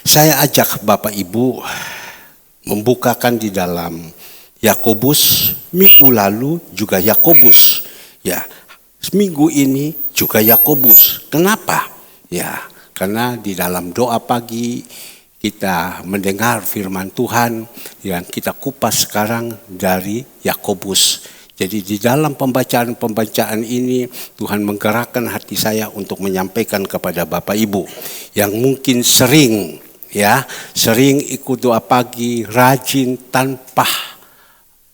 Saya ajak Bapak Ibu membukakan di dalam Yakobus. Minggu lalu juga Yakobus. Ya, minggu ini juga Yakobus. Kenapa? Ya, karena di dalam doa pagi kita mendengar firman Tuhan yang kita kupas sekarang dari Yakobus. Jadi di dalam pembacaan ini Tuhan menggerakkan hati saya untuk menyampaikan kepada Bapak Ibu yang mungkin sering ikut doa pagi, rajin tanpa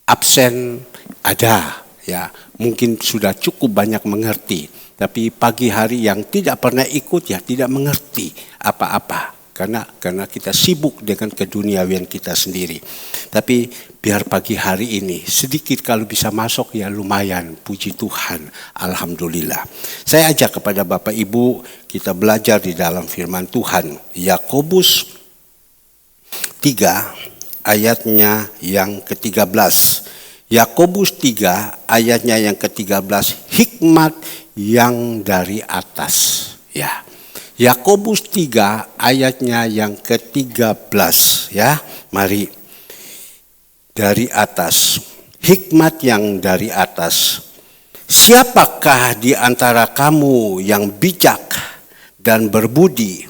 absen ada, ya mungkin sudah cukup banyak mengerti. Tapi pagi hari yang tidak pernah ikut ya tidak mengerti apa-apa. Karena kita sibuk dengan keduniawian kita sendiri. Tapi biar pagi hari ini sedikit kalau bisa masuk ya lumayan, puji Tuhan, alhamdulillah. Saya ajak kepada Bapak Ibu kita belajar di dalam firman Tuhan. Yakobus 3 ayatnya yang ke-13. Yakobus 3 ayatnya yang ke-13, hikmat yang dari atas. Ya. Yakobus 3 ayatnya yang ke-13 ya. Mari dari atas. Hikmat yang dari atas. Siapakah di antara kamu yang bijak dan berbudi?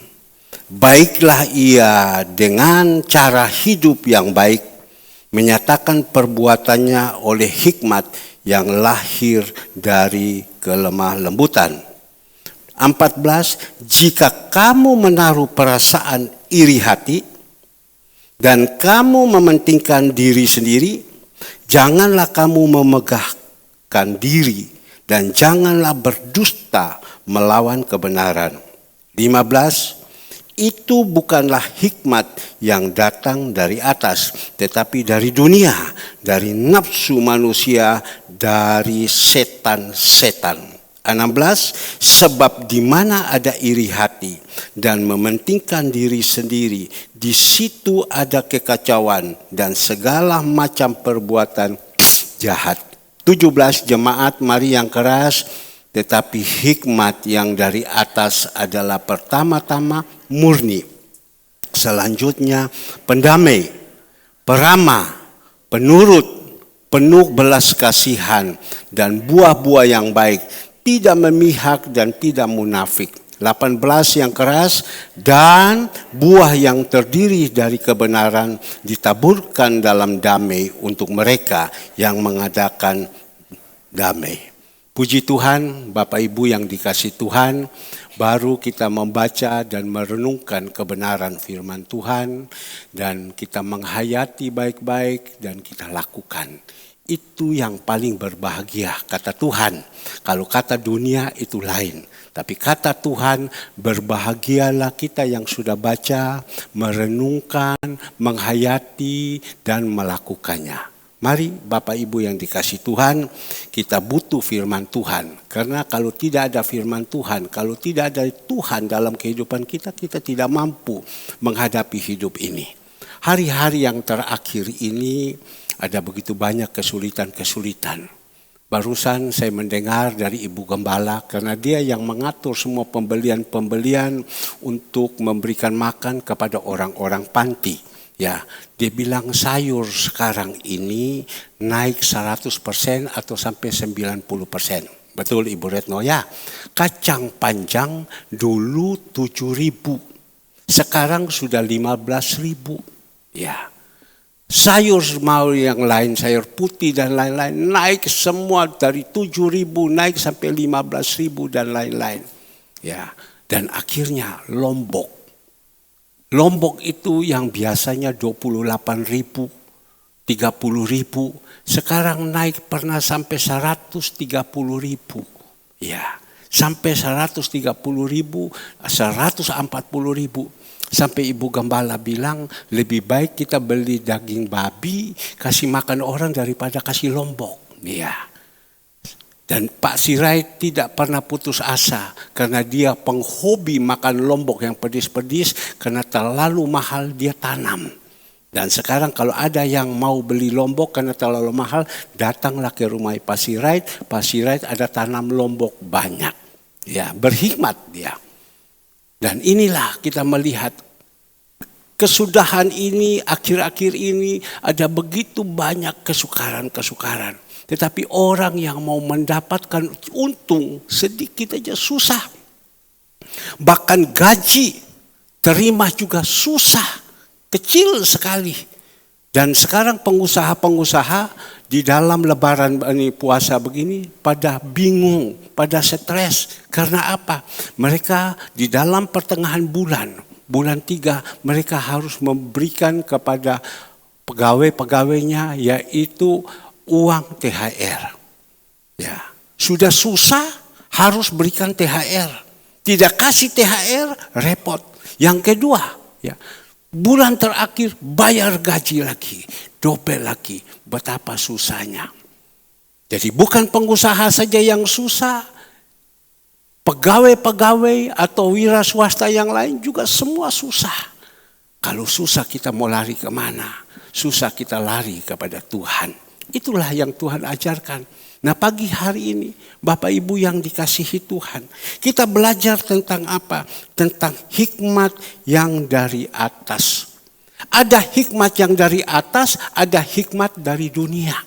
Baiklah ia dengan cara hidup yang baik, menyatakan perbuatannya oleh hikmat yang lahir dari kelemah lembutan. 14. Jika kamu menaruh perasaan iri hati dan kamu mementingkan diri sendiri, janganlah kamu memegahkan diri dan janganlah berdusta melawan kebenaran. 15. Itu bukanlah hikmat yang datang dari atas, tetapi dari dunia, dari nafsu manusia, dari setan-setan. 16. Sebab di mana ada iri hati dan mementingkan diri sendiri, di situ ada kekacauan dan segala macam perbuatan jahat. 17. Jemaat mari yang keras, tetapi hikmat yang dari atas adalah pertama-tama murni, selanjutnya pendamai, peramah, penurut, penuh belas kasihan dan buah-buah yang baik, tidak memihak dan tidak munafik. 18 yang keras, dan buah yang terdiri dari kebenaran ditaburkan dalam damai untuk mereka yang mengadakan damai. Puji Tuhan, Bapak Ibu yang dikasih Tuhan, baru kita membaca dan merenungkan kebenaran firman Tuhan dan kita menghayati baik-baik dan kita lakukan. Itu yang paling berbahagia, kata Tuhan. Kalau kata dunia itu lain. Tapi kata Tuhan, berbahagialah kita yang sudah baca, merenungkan, menghayati, dan melakukannya. Mari Bapak Ibu yang dikasih Tuhan, kita butuh firman Tuhan. Karena kalau tidak ada firman Tuhan, kalau tidak ada Tuhan dalam kehidupan kita, kita tidak mampu menghadapi hidup ini. Hari-hari yang terakhir ini, ada begitu banyak kesulitan-kesulitan. Barusan saya mendengar dari Ibu Gembala karena dia yang mengatur semua pembelian-pembelian untuk memberikan makan kepada orang-orang panti. Ya, dia bilang sayur sekarang ini naik 100% atau sampai 90%. Betul Ibu Retno ya. Kacang panjang dulu 7.000. Sekarang sudah 15.000. Ya. Sayur mau yang lain, sayur putih dan lain-lain naik semua dari 7.000 naik sampai 15.000 dan lain-lain. Ya, dan akhirnya Lombok. Lombok itu yang biasanya 28.000, 30.000, sekarang naik pernah sampai 130.000. Ya, sampai 130.000, 140.000. Sampai Ibu Gembala bilang lebih baik kita beli daging babi kasih makan orang daripada kasih lombok. Ya. Dan Pak Sirait tidak pernah putus asa karena dia penghobi makan lombok yang pedis-pedis karena terlalu mahal dia tanam. Dan sekarang kalau ada yang mau beli lombok karena terlalu mahal, datanglah ke rumah Pak Sirait. Pak Sirait ada tanam lombok banyak. Ya, berhikmat dia. Dan inilah kita melihat kesudahan ini, akhir-akhir ini ada begitu banyak kesukaran-kesukaran. Tetapi orang yang mau mendapatkan untung sedikit aja susah. Bahkan gaji terima juga susah, kecil sekali. Dan sekarang pengusaha-pengusaha di dalam lebaran ini puasa begini pada bingung, pada stres. Karena apa? Mereka di dalam pertengahan bulan 3 mereka harus memberikan kepada pegawai-pegawainya yaitu uang THR. Ya, sudah susah harus berikan THR. Tidak kasih THR repot. Yang kedua, ya, bulan terakhir bayar gaji lagi, double lagi. Betapa susahnya. Jadi bukan pengusaha saja yang susah, pegawai-pegawai atau wira swasta yang lain juga semua susah. Kalau susah kita mau lari kemana? Susah kita lari kepada Tuhan. Itulah yang Tuhan ajarkan. Nah, pagi hari ini Bapak Ibu yang dikasihi Tuhan, kita belajar tentang apa? Tentang hikmat yang dari atas. Ada hikmat yang dari atas, ada hikmat dari dunia.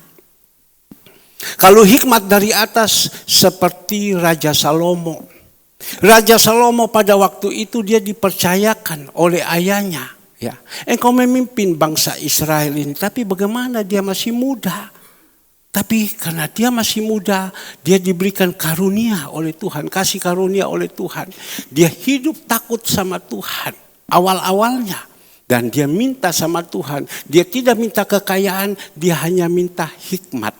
Kalau hikmat dari atas seperti Raja Salomo. Raja Salomo pada waktu itu dia dipercayakan oleh ayahnya. Ya, engkau memimpin bangsa Israel ini, tapi bagaimana dia masih muda. Tapi karena dia masih muda, dia diberikan karunia oleh Tuhan, kasih karunia oleh Tuhan. Dia hidup takut sama Tuhan awal-awalnya. Dan dia minta sama Tuhan, dia tidak minta kekayaan, dia hanya minta hikmat.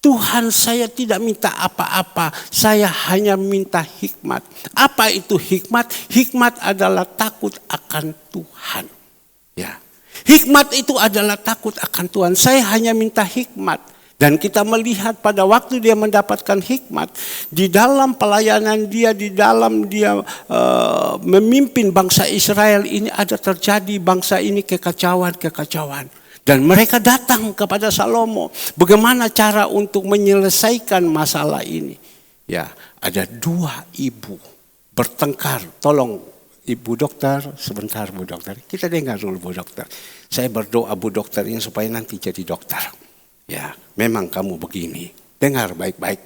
Tuhan, saya tidak minta apa-apa, saya hanya minta hikmat. Apa itu hikmat? Hikmat adalah takut akan Tuhan. Ya. Hikmat itu adalah takut akan Tuhan. Saya hanya minta hikmat. Dan kita melihat pada waktu dia mendapatkan hikmat, di dalam pelayanan dia, di dalam dia memimpin bangsa Israel ini ada terjadi bangsa ini kekacauan. Dan mereka datang kepada Salomo, bagaimana cara untuk menyelesaikan masalah ini. Ya, ada 2 ibu bertengkar. Tolong Ibu dokter, sebentar Bu dokter. Kita dengar dulu Bu dokter. Saya berdoa Bu dokter ini supaya nanti jadi dokter. Ya, memang kamu begini. Dengar baik-baik.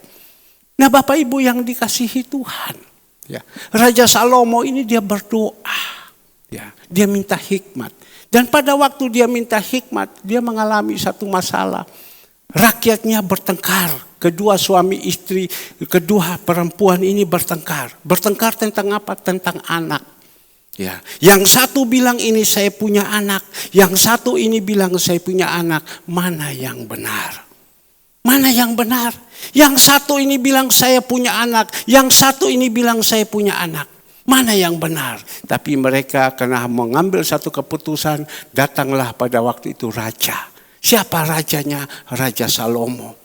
Nah, Bapak Ibu yang dikasihi Tuhan, ya, Raja Salomo ini dia berdoa, ya, dia minta hikmat. Dan pada waktu dia minta hikmat, dia mengalami satu masalah. Rakyatnya bertengkar, kedua suami istri, kedua perempuan ini bertengkar. Bertengkar tentang apa? Tentang anak. Ya, yang satu bilang ini saya punya anak, yang satu ini bilang saya punya anak. Mana yang benar? Mana yang benar? Yang satu ini bilang saya punya anak, yang satu ini bilang saya punya anak. Mana yang benar? Tapi mereka kena mengambil satu keputusan, datanglah pada waktu itu raja. Siapa rajanya? Raja Salomo.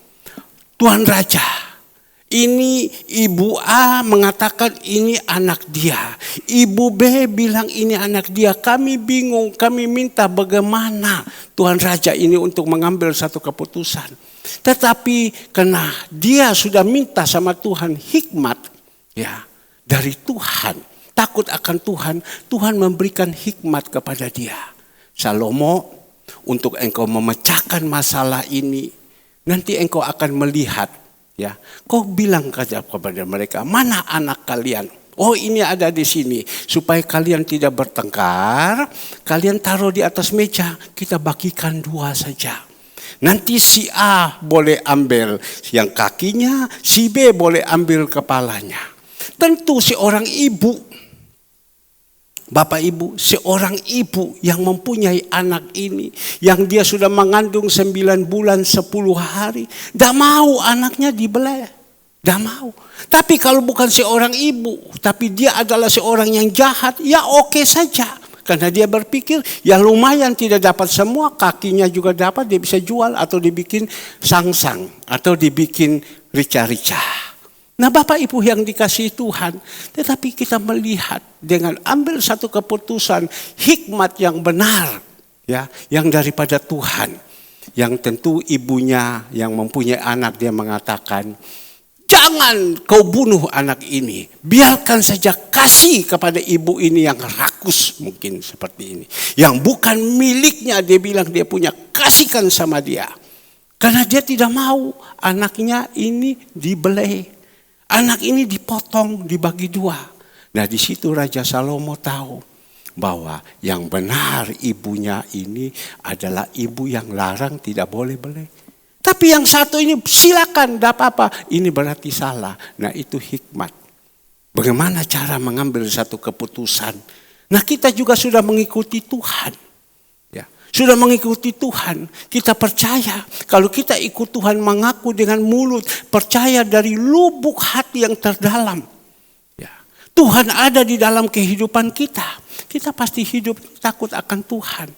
Tuan Raja. Ini Ibu A mengatakan ini anak dia. Ibu B bilang ini anak dia. Kami bingung, kami minta bagaimana Tuan Raja ini untuk mengambil satu keputusan. Tetapi karena dia sudah minta sama Tuhan hikmat, ya, dari Tuhan, takut akan Tuhan, Tuhan memberikan hikmat kepada dia. Salomo, untuk engkau memecahkan masalah ini, nanti engkau akan melihat. Ya, kau bilang kepada mereka, mana anak kalian? Oh, ini ada di sini. Supaya kalian tidak bertengkar, kalian taruh di atas meja, kita bagikan 2 saja. Nanti si A boleh ambil yang kakinya, si B boleh ambil kepalanya. Tentu seorang ibu, Bapak Ibu, seorang ibu yang mempunyai anak ini, yang dia sudah mengandung 9 bulan 10 hari, tidak mau anaknya dibelah, tidak mau. Tapi kalau bukan seorang ibu, tapi dia adalah seorang yang jahat, ya oke saja. Karena dia berpikir, ya lumayan tidak dapat semua, kakinya juga dapat, dia bisa jual atau dibikin sangsang, atau dibikin rica-rica. Nah, Bapak Ibu yang dikasihi Tuhan, tetapi kita melihat dengan ambil satu keputusan hikmat yang benar, ya, yang daripada Tuhan, yang tentu ibunya yang mempunyai anak dia mengatakan, Jangan kau bunuh anak ini. Biarkan saja, kasih kepada ibu ini yang rakus mungkin seperti ini. Yang bukan miliknya, dia bilang dia punya, kasihkan sama dia. Karena dia tidak mau anaknya ini dibelai. Anak ini dipotong, dibagi dua. Nah di situ Raja Salomo tahu bahwa yang benar ibunya ini adalah ibu yang larang tidak boleh belai. Tapi yang satu ini silakan, tidak apa-apa. Ini berarti salah. Nah itu hikmat. Bagaimana cara mengambil satu keputusan. Nah kita juga sudah mengikuti Tuhan. Ya, sudah mengikuti Tuhan. Kita percaya kalau kita ikut Tuhan, mengaku dengan mulut. Percaya dari lubuk hati yang terdalam. Ya, Tuhan ada di dalam kehidupan kita. Kita pasti hidup takut akan Tuhan.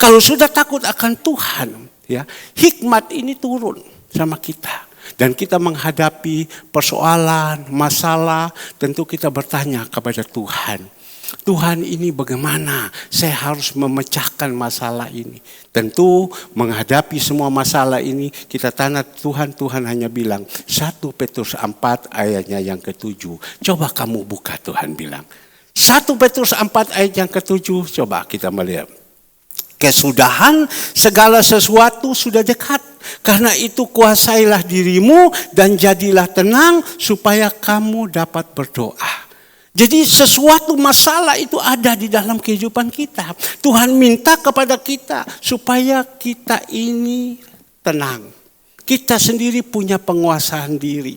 Kalau sudah takut akan Tuhan, ya, hikmat ini turun sama kita. Dan kita menghadapi persoalan, masalah, tentu kita bertanya kepada Tuhan. Tuhan ini bagaimana saya harus memecahkan masalah ini. Tentu menghadapi semua masalah ini kita tanya Tuhan. Tuhan hanya bilang 1 Petrus 4 ayatnya yang ke-7. Coba kamu buka, Tuhan bilang. 1 Petrus 4 ayat yang ke-7, coba kita melihat. Kesudahan segala sesuatu sudah dekat. Karena itu kuasailah dirimu dan jadilah tenang supaya kamu dapat berdoa. Jadi sesuatu masalah itu ada di dalam kehidupan kita. Tuhan minta kepada kita supaya kita ini tenang. Kita sendiri punya penguasaan diri.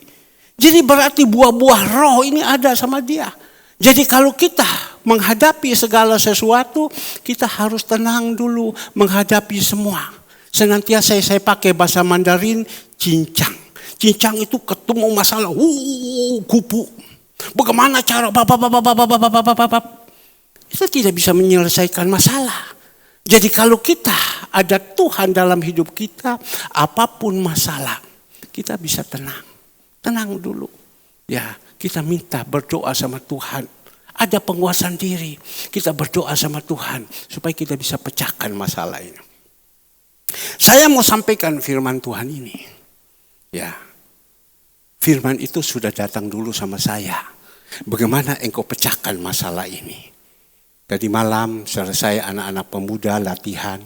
Jadi berarti buah-buah roh ini ada sama dia. Jadi kalau kita menghadapi segala sesuatu, kita harus tenang dulu menghadapi semua. Senantiasa saya pakai bahasa Mandarin, cincang. Cincang itu ketemu masalah, kupu. Bagaimana cara itu tidak bisa menyelesaikan masalah. Jadi kalau kita ada Tuhan dalam hidup kita, apapun masalah, kita bisa tenang. Tenang dulu. Ya, kita minta berdoa sama Tuhan. Ada penguasaan diri. Kita berdoa sama Tuhan supaya kita bisa pecahkan masalah ini. Saya mau sampaikan firman Tuhan ini. Ya. Firman itu sudah datang dulu sama saya. Bagaimana engkau pecahkan masalah ini? Tadi malam selesai anak-anak pemuda latihan.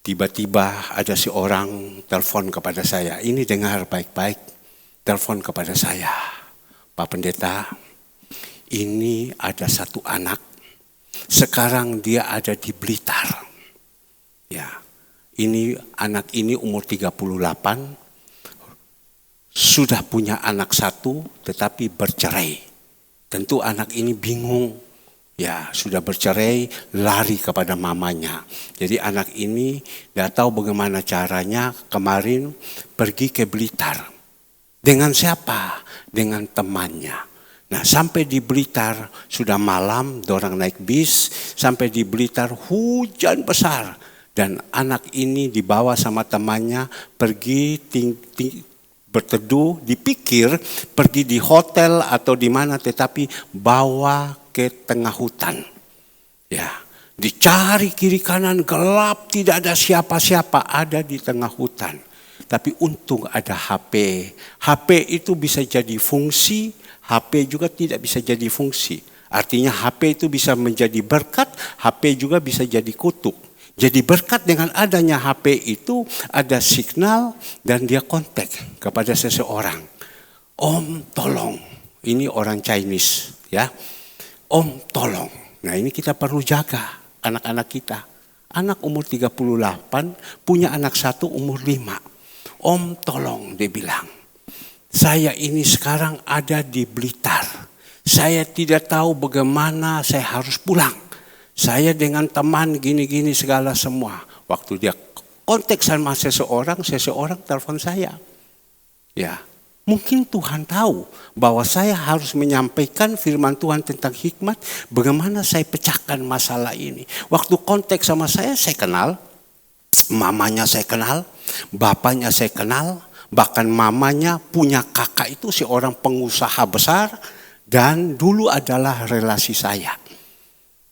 Tiba-tiba ada seorang telepon kepada saya. Ini dengar baik-baik. Telepon kepada saya. Pak Pendeta, ini ada satu anak. Sekarang dia ada di Blitar. Ya. Ini anak ini umur 38. Sudah punya anak satu tetapi bercerai. Tentu anak ini bingung. Ya, sudah bercerai, lari kepada mamanya. Jadi anak ini gak tahu bagaimana caranya, kemarin pergi ke Blitar. Dengan siapa? Dengan temannya. Nah, sampai di Blitar sudah malam, dorang naik bis, sampai di Blitar hujan besar. Dan anak ini dibawa sama temannya pergi berteduh, dipikir pergi di hotel atau di mana, tetapi bawa ke tengah hutan. Ya, dicari kiri kanan gelap, tidak ada siapa-siapa, ada di tengah hutan. Tapi untung ada HP. HP itu bisa jadi fungsi, HP juga tidak bisa jadi fungsi. Artinya HP itu bisa menjadi berkat, HP juga bisa jadi kutuk. Jadi berkat dengan adanya HP itu ada signal dan dia kontak kepada seseorang. Om tolong, ini orang Chinese ya. Om tolong. Nah ini kita perlu jaga anak-anak kita. Anak umur 38 punya anak satu umur 5. Om tolong, dia bilang. Saya ini sekarang ada di Blitar. Saya tidak tahu bagaimana saya harus pulang. Saya dengan teman gini-gini segala semua. Waktu dia kontak sama seseorang telepon saya. Ya, mungkin Tuhan tahu bahwa saya harus menyampaikan firman Tuhan tentang hikmat. Bagaimana saya pecahkan masalah ini. Waktu kontak sama saya kenal. Mamanya saya kenal. Bapaknya saya kenal. Bahkan mamanya punya kakak itu seorang pengusaha besar. Dan dulu adalah relasi saya.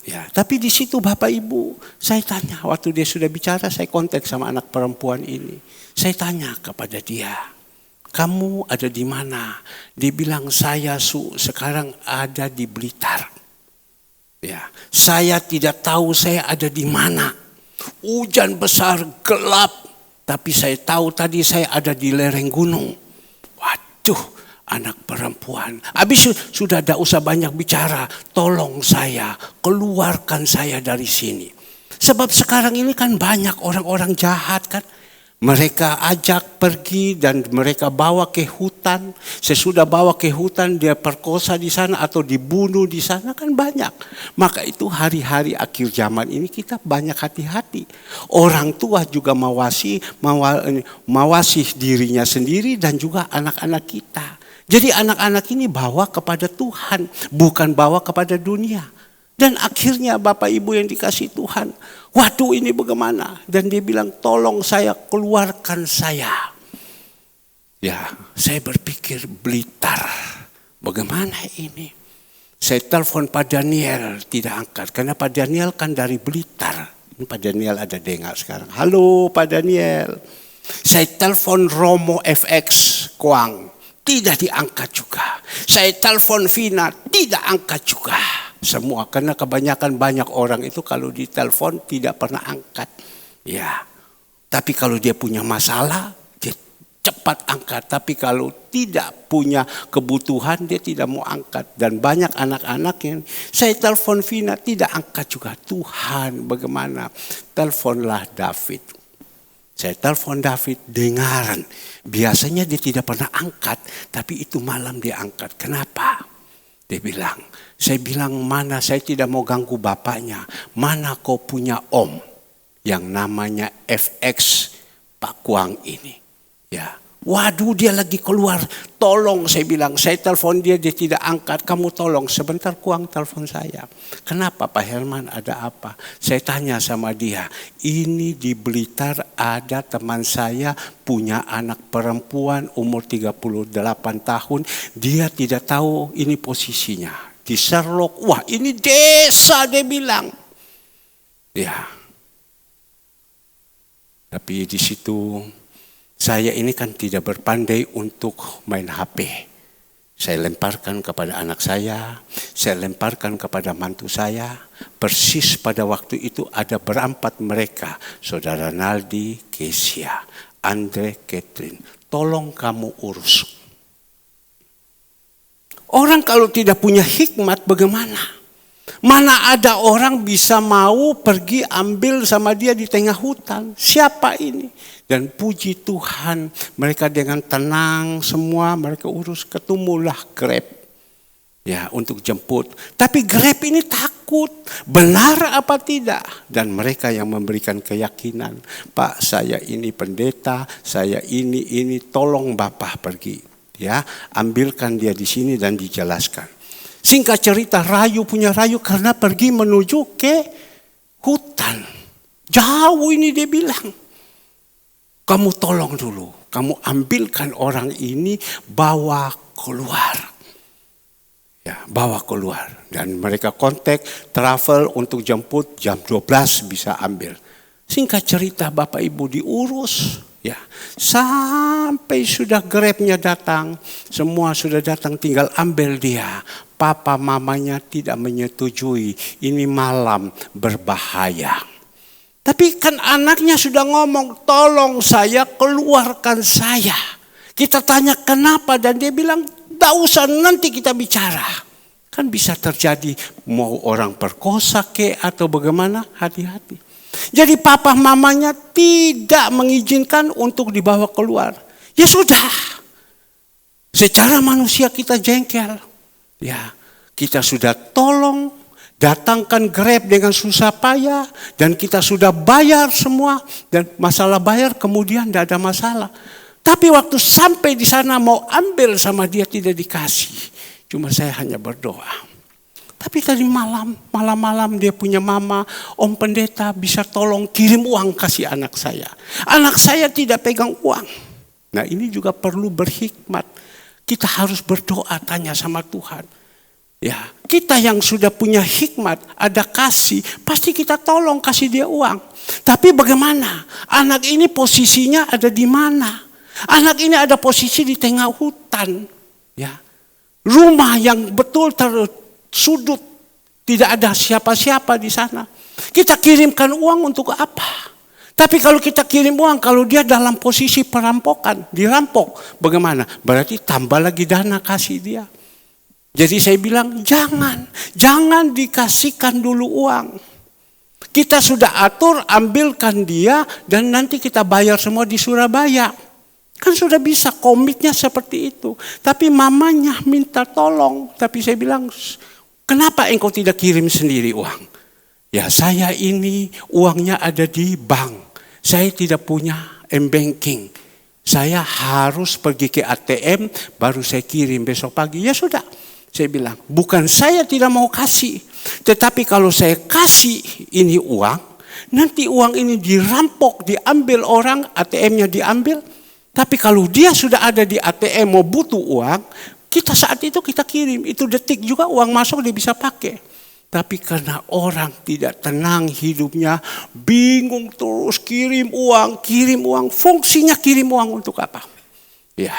Ya, tapi di situ Bapak Ibu, saya tanya waktu dia sudah bicara, saya kontak sama anak perempuan ini. Saya tanya kepada dia, kamu ada di mana? Dia bilang, saya sekarang ada di Blitar. Ya, saya tidak tahu saya ada di mana. Hujan besar, gelap. Tapi saya tahu tadi saya ada di lereng gunung. Waduh, anak perempuan. Habis sudah tidak usah banyak bicara. Tolong saya, keluarkan saya dari sini. Sebab sekarang ini kan banyak orang-orang jahat kan. Mereka ajak pergi dan mereka bawa ke hutan. Sesudah bawa ke hutan dia perkosa di sana atau dibunuh di sana kan banyak. Maka itu hari-hari akhir zaman ini kita banyak hati-hati. Orang tua juga mawasi dirinya sendiri dan juga anak-anak kita. Jadi anak-anak ini bawa kepada Tuhan, bukan bawa kepada dunia. Dan akhirnya Bapak Ibu yang dikasih Tuhan, waduh ini bagaimana? Dan dia bilang, tolong saya, keluarkan saya. Ya, saya berpikir Blitar, bagaimana ini? Saya telepon Pak Daniel, tidak angkat. Karena Pak Daniel kan dari Blitar. Ini Pak Daniel ada dengar sekarang. Halo Pak Daniel. Saya telepon Romo FX Kuang, tidak diangkat juga. Saya telepon Vina, tidak angkat juga. Semua, karena kebanyakan banyak orang itu kalau ditelepon tidak pernah angkat. Ya, tapi kalau dia punya masalah, dia cepat angkat. Tapi kalau tidak punya kebutuhan, dia tidak mau angkat. Dan banyak anak-anak yang saya telepon Vina, tidak angkat juga. Tuhan, bagaimana? Teleponlah David. Saya telepon David, dengaran. Biasanya dia tidak pernah angkat, tapi itu malam dia angkat. Kenapa? Dia bilang, saya bilang mana saya tidak mau ganggu bapaknya. Mana kau punya om yang namanya FX Pak Kuang ini. Ya, waduh dia lagi keluar. Tolong saya bilang, saya telepon dia tidak angkat. Kamu tolong sebentar Kuang telepon saya. Kenapa Pak Herman, ada apa? Saya tanya sama dia, ini di Blitar ada teman saya punya anak perempuan umur 38 tahun. Dia tidak tahu ini posisinya. Di Sherlock, wah ini desa dia bilang. Ya. Tapi di situ saya ini kan tidak berpandai untuk main HP. Saya lemparkan kepada anak saya lemparkan kepada mantu saya. Persis pada waktu itu ada berempat mereka. Saudara Naldi, Kesia, Andre, Catherine. Tolong kamu urus. Orang kalau tidak punya hikmat bagaimana? Mana ada orang bisa mau pergi ambil sama dia di tengah hutan? Siapa ini? Dan puji Tuhan, mereka dengan tenang semua mereka urus, ketemulah Grab. Ya, untuk jemput. Tapi Grab ini takut, benar apa tidak? Dan mereka yang memberikan keyakinan, Pak saya ini pendeta, saya ini tolong Bapak pergi. Ya, ambilkan dia di sini dan dijelaskan. Singkat cerita, punya rayu karena pergi menuju ke hutan. Jauh ini dia bilang. Kamu tolong dulu, kamu ambilkan orang ini, bawa keluar. Ya, bawa keluar. Dan mereka kontak travel untuk jemput jam 12 bisa ambil. Singkat cerita Bapak Ibu diurus. Ya, sampai sudah Grabnya datang, semua sudah datang, tinggal ambil dia. Papa mamanya tidak menyetujui, ini malam berbahaya. Tapi kan anaknya sudah ngomong, tolong saya, keluarkan saya. Kita tanya kenapa dan dia bilang, tidak usah nanti kita bicara. Kan bisa terjadi mau orang perkosa atau bagaimana, hati-hati. Jadi papa mamanya tidak mengizinkan untuk dibawa keluar. Ya sudah. Secara manusia kita jengkel. Ya, kita sudah tolong datangkan Grab dengan susah payah dan kita sudah bayar semua dan masalah bayar kemudian tidak ada masalah. Tapi waktu sampai di sana mau ambil sama dia tidak dikasih. Cuma saya hanya berdoa. Tapi tadi malam dia punya mama, om pendeta bisa tolong kirim uang kasih anak saya. Anak saya tidak pegang uang. Nah ini juga perlu berhikmat. Kita harus berdoa tanya sama Tuhan. Ya, kita yang sudah punya hikmat, ada kasih, pasti kita tolong kasih dia uang. Tapi bagaimana? Anak ini posisinya ada di mana? Anak ini ada posisi di tengah hutan. Ya. Rumah yang betul tersudut. Tidak ada siapa-siapa di sana. Kita kirimkan uang untuk apa? Tapi kalau kita kirim uang, kalau dia dalam posisi perampokan, dirampok, bagaimana? Berarti tambah lagi dana kasih dia. Jadi saya bilang jangan dikasihkan dulu uang. Kita sudah atur, ambilkan dia dan nanti kita bayar semua di Surabaya. Kan sudah bisa, komitnya seperti itu. Tapi mamanya minta tolong. Tapi saya bilang, kenapa engkau tidak kirim sendiri uang? Ya saya ini uangnya ada di bank. Saya tidak punya m-banking. Saya harus pergi ke ATM baru saya kirim besok pagi. Ya sudah. Saya bilang, bukan saya tidak mau kasih. Tetapi kalau saya kasih ini uang, nanti uang ini dirampok, diambil orang, ATM-nya diambil. Tapi kalau dia sudah ada di ATM mau butuh uang, kita saat itu kita kirim. Itu detik juga uang masuk dia bisa pakai. Tapi karena orang tidak tenang hidupnya, bingung terus kirim uang. Fungsinya kirim uang untuk apa? Ya.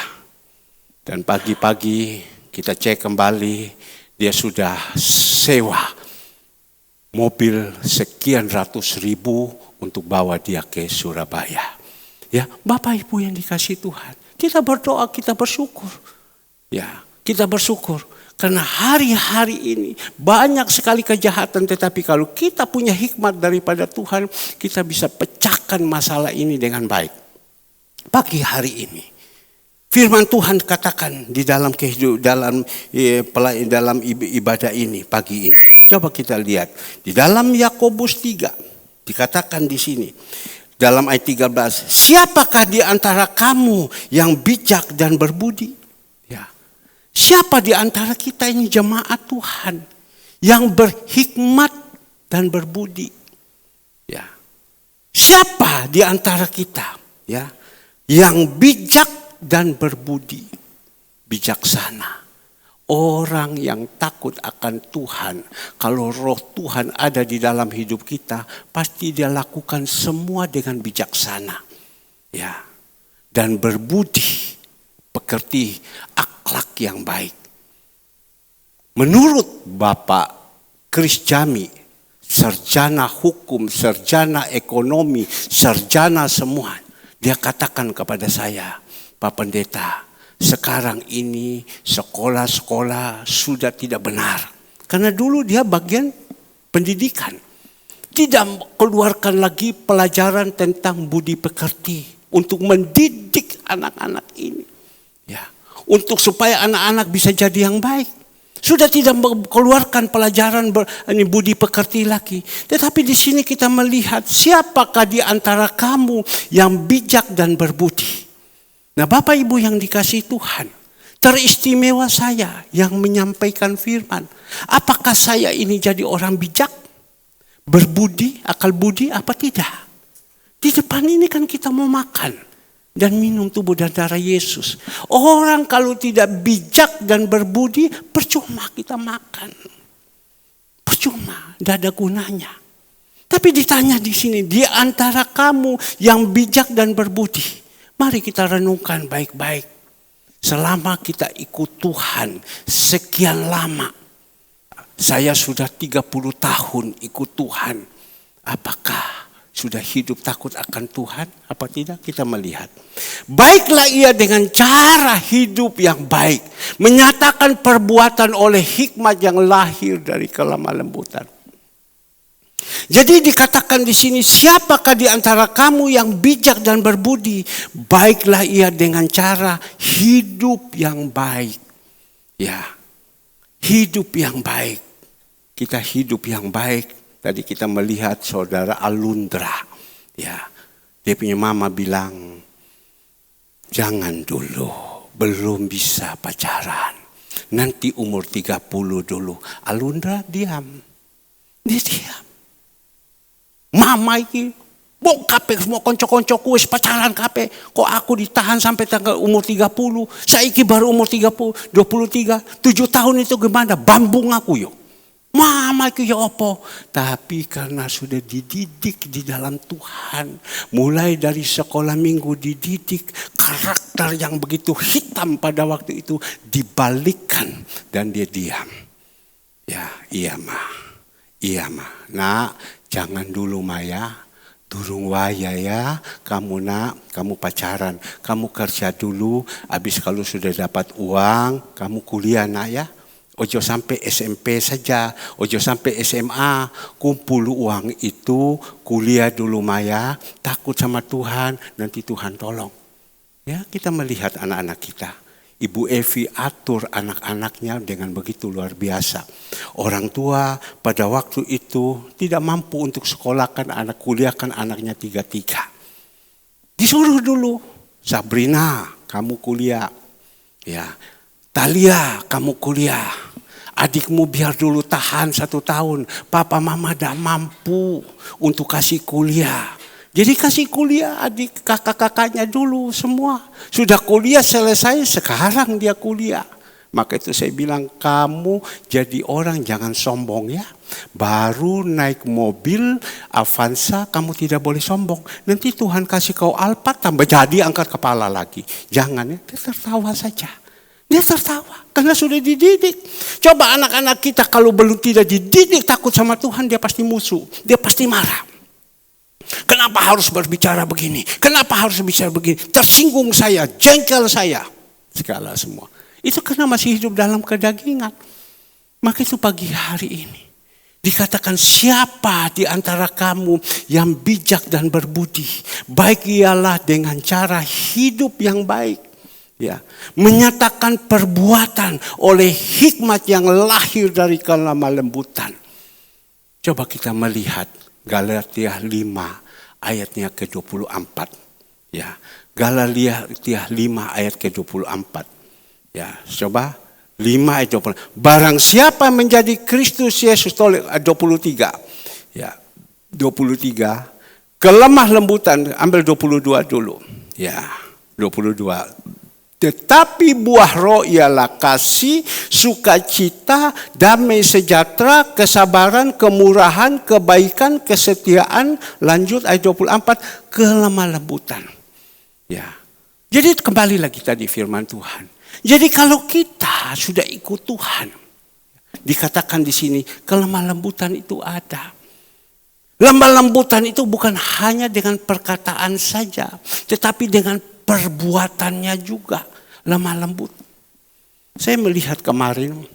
Dan pagi-pagi kita cek kembali, dia sudah sewa mobil sekian ratus ribu untuk bawa dia ke Surabaya. Ya, Bapak Ibu yang dikasihi Tuhan, kita berdoa, kita bersyukur. Ya, kita bersyukur. Karena hari-hari ini banyak sekali kejahatan, tetapi kalau kita punya hikmat daripada Tuhan, kita bisa pecahkan masalah ini dengan baik. Pagi hari ini, firman Tuhan katakan di dalam dalam ibadah ini pagi ini. Coba kita lihat di dalam Yakobus 3 dikatakan di sini dalam ayat 13, siapakah di antara kamu yang bijak dan berbudi? Siapa di antara kita ini jemaat Tuhan yang berhikmat dan berbudi? Ya. Siapa di antara kita ya yang bijak dan berbudi? Bijaksana. Orang yang takut akan Tuhan, kalau roh Tuhan ada di dalam hidup kita, pasti dia lakukan semua dengan bijaksana. Ya. Dan berbudi. Pekerti akhlak yang baik. Menurut Bapak Kris Jami, sarjana hukum, sarjana ekonomi, sarjana semua, dia katakan kepada saya, Pak Pendeta, sekarang ini sekolah-sekolah sudah tidak benar. Karena dulu dia bagian pendidikan. Tidak keluarkan lagi pelajaran tentang budi pekerti untuk mendidik anak-anak ini. Ya, untuk supaya anak-anak bisa jadi yang baik. Sudah tidak keluarkan pelajaran budi pekerti lagi. Tetapi di sini kita melihat siapakah di antara kamu yang bijak dan berbudi. Nah Bapak Ibu yang dikasihi Tuhan, teristimewa saya yang menyampaikan firman. Apakah saya ini jadi orang bijak, berbudi, akal budi apa tidak? Di depan ini kan kita mau makan dan minum tubuh dan darah Yesus. Orang kalau tidak bijak dan berbudi, percuma kita makan. Percuma, tidak ada gunanya. Tapi ditanya di sini, di antara kamu yang bijak dan berbudi, mari kita renungkan baik-baik. Selama kita ikut Tuhan sekian lama, saya sudah 30 tahun ikut Tuhan. Apakah sudah hidup takut akan Tuhan? Apa tidak? Kita melihat. Baiklah ia dengan cara hidup yang baik. Menyatakan perbuatan oleh hikmat yang lahir dari kelemah lembutan. Jadi dikatakan di sini, siapakah di antara kamu yang bijak dan berbudi? Baiklah ia dengan cara hidup yang baik. Ya, hidup yang baik. Kita hidup yang baik. Tadi kita melihat saudara Alundra. Ya, dia punya mama bilang, jangan dulu, belum bisa pacaran. Nanti umur 30 dulu. Alundra diam. Dia diam. Mama iki, bok kape semua konco-koncoku wis pacaran kape. Kok aku ditahan sampai tanggal umur 30. Saiki baru umur 30, 23, 7 tahun itu gimana? Bambung aku yuk. Mama itu ya opo. Tapi karena sudah dididik di dalam Tuhan. Mulai dari sekolah minggu dididik. Karakter yang begitu hitam pada waktu itu dibalikkan. Dan dia diam. Ya iya mah. Iya mah. Nak jangan dulu Maya. Durung waya ya. Kamu nak. Kamu pacaran. Kamu kerja dulu. Habis kalau sudah dapat uang. Kamu kuliah nak ya. Ojo sampai SMP saja, ojo sampai SMA, kumpul uang itu, kuliah dulu Maya, takut sama Tuhan, nanti Tuhan tolong. Ya, kita melihat anak-anak kita. Ibu Evi atur anak-anaknya dengan begitu luar biasa. Orang tua pada waktu itu tidak mampu untuk sekolahkan anak, kuliahkan anaknya 3-3. Disuruh dulu, Sabrina, kamu kuliah. Ya, Talia, kamu kuliah. Adikmu biar dulu tahan 1 tahun. Papa mama tidak mampu untuk kasih kuliah. Jadi kasih kuliah adik kakak-kakaknya dulu semua. Sudah kuliah selesai, sekarang dia kuliah. Maka itu saya bilang kamu jadi orang jangan sombong ya. Baru naik mobil Avanza kamu tidak boleh sombong. Nanti Tuhan kasih kau Alphard tambah jadi angkat kepala lagi. Jangan ya, tertawa saja. Dia tertawa karena sudah dididik. Coba anak-anak kita kalau belum tidak dididik takut sama Tuhan dia pasti musuh. Dia pasti marah. Kenapa harus berbicara begini? Kenapa harus bicara begini? Tersinggung saya, jengkel saya. Segala semua. Itu karena masih hidup dalam kedagingan. Maka itu pagi hari ini. Dikatakan siapa di antara kamu yang bijak dan berbudi. Baik ialah dengan cara hidup yang baik. Ya, menyatakan perbuatan oleh hikmat yang lahir dari kelemah lembutan. Coba kita melihat Galatia 5 ayatnya ke-24. Ya, Galatia 5 ayat ke-24. Ya, coba 5 ayat 20. Barang siapa menjadi Kristus Yesus 23. Ya, 23. Kelemah lembutan, ambil 22 dulu. Ya, 22. Tetapi buah roh ialah kasih, sukacita, damai sejahtera, kesabaran, kemurahan, kebaikan, kesetiaan. Lanjut ayat 24, kelemah lembutan. Ya. Jadi kembali lagi tadi firman Tuhan. Jadi kalau kita sudah ikut Tuhan, dikatakan di sini kelemah lembutan itu ada. Lemah lembutan itu bukan hanya dengan perkataan saja, tetapi dengan perbuatannya juga. Lemah lembut. Saya melihat kemarin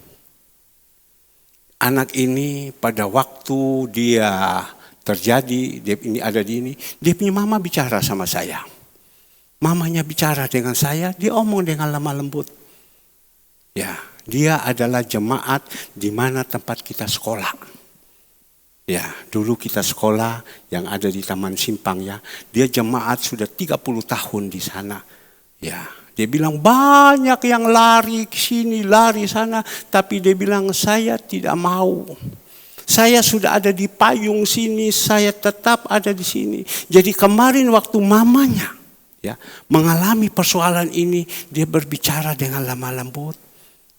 anak ini pada waktu dia terjadi, dia ini ada di ini, dia punya mama bicara sama saya. Mamanya bicara dengan saya, dia omong dengan lemah lembut. Ya, dia adalah jemaat di mana tempat kita sekolah. Ya, dulu kita sekolah yang ada di Taman Simpang ya. Dia jemaat sudah 30 tahun di sana. Ya. Dia bilang banyak yang lari ke sini, lari sana. Tapi dia bilang saya tidak mau. Saya sudah ada di payung sini, saya tetap ada di sini. Jadi kemarin waktu mamanya ya, mengalami persoalan ini, dia berbicara dengan lemah lembut.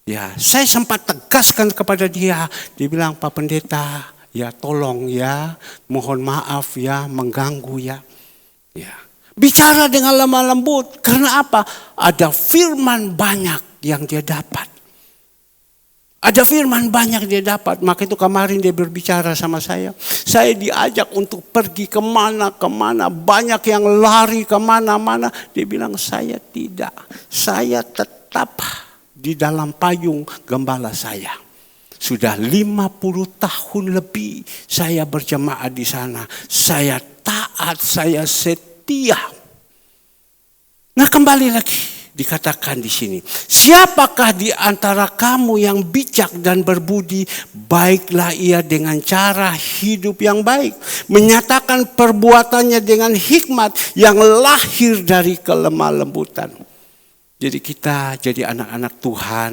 Ya, saya sempat tegaskan kepada dia. Dia bilang Pak Pendeta, ya tolong ya, mohon maaf ya, mengganggu ya. Ya. Bicara dengan lemah lembut. Karena apa? Ada firman banyak yang dia dapat. Ada firman banyak dia dapat. Maka itu kemarin dia berbicara sama saya. Saya diajak untuk pergi kemana-kemana. Banyak yang lari kemana-mana. Dia bilang saya tidak. Saya tetap di dalam payung gembala saya. Sudah 50 tahun lebih saya berjemaat di sana. Saya taat, saya setia. Nah kembali lagi dikatakan di sini. Siapakah di antara kamu yang bijak dan berbudi? Baiklah ia dengan cara hidup yang baik. Menyatakan perbuatannya dengan hikmat yang lahir dari kelemah lembutan. Jadi kita jadi anak-anak Tuhan.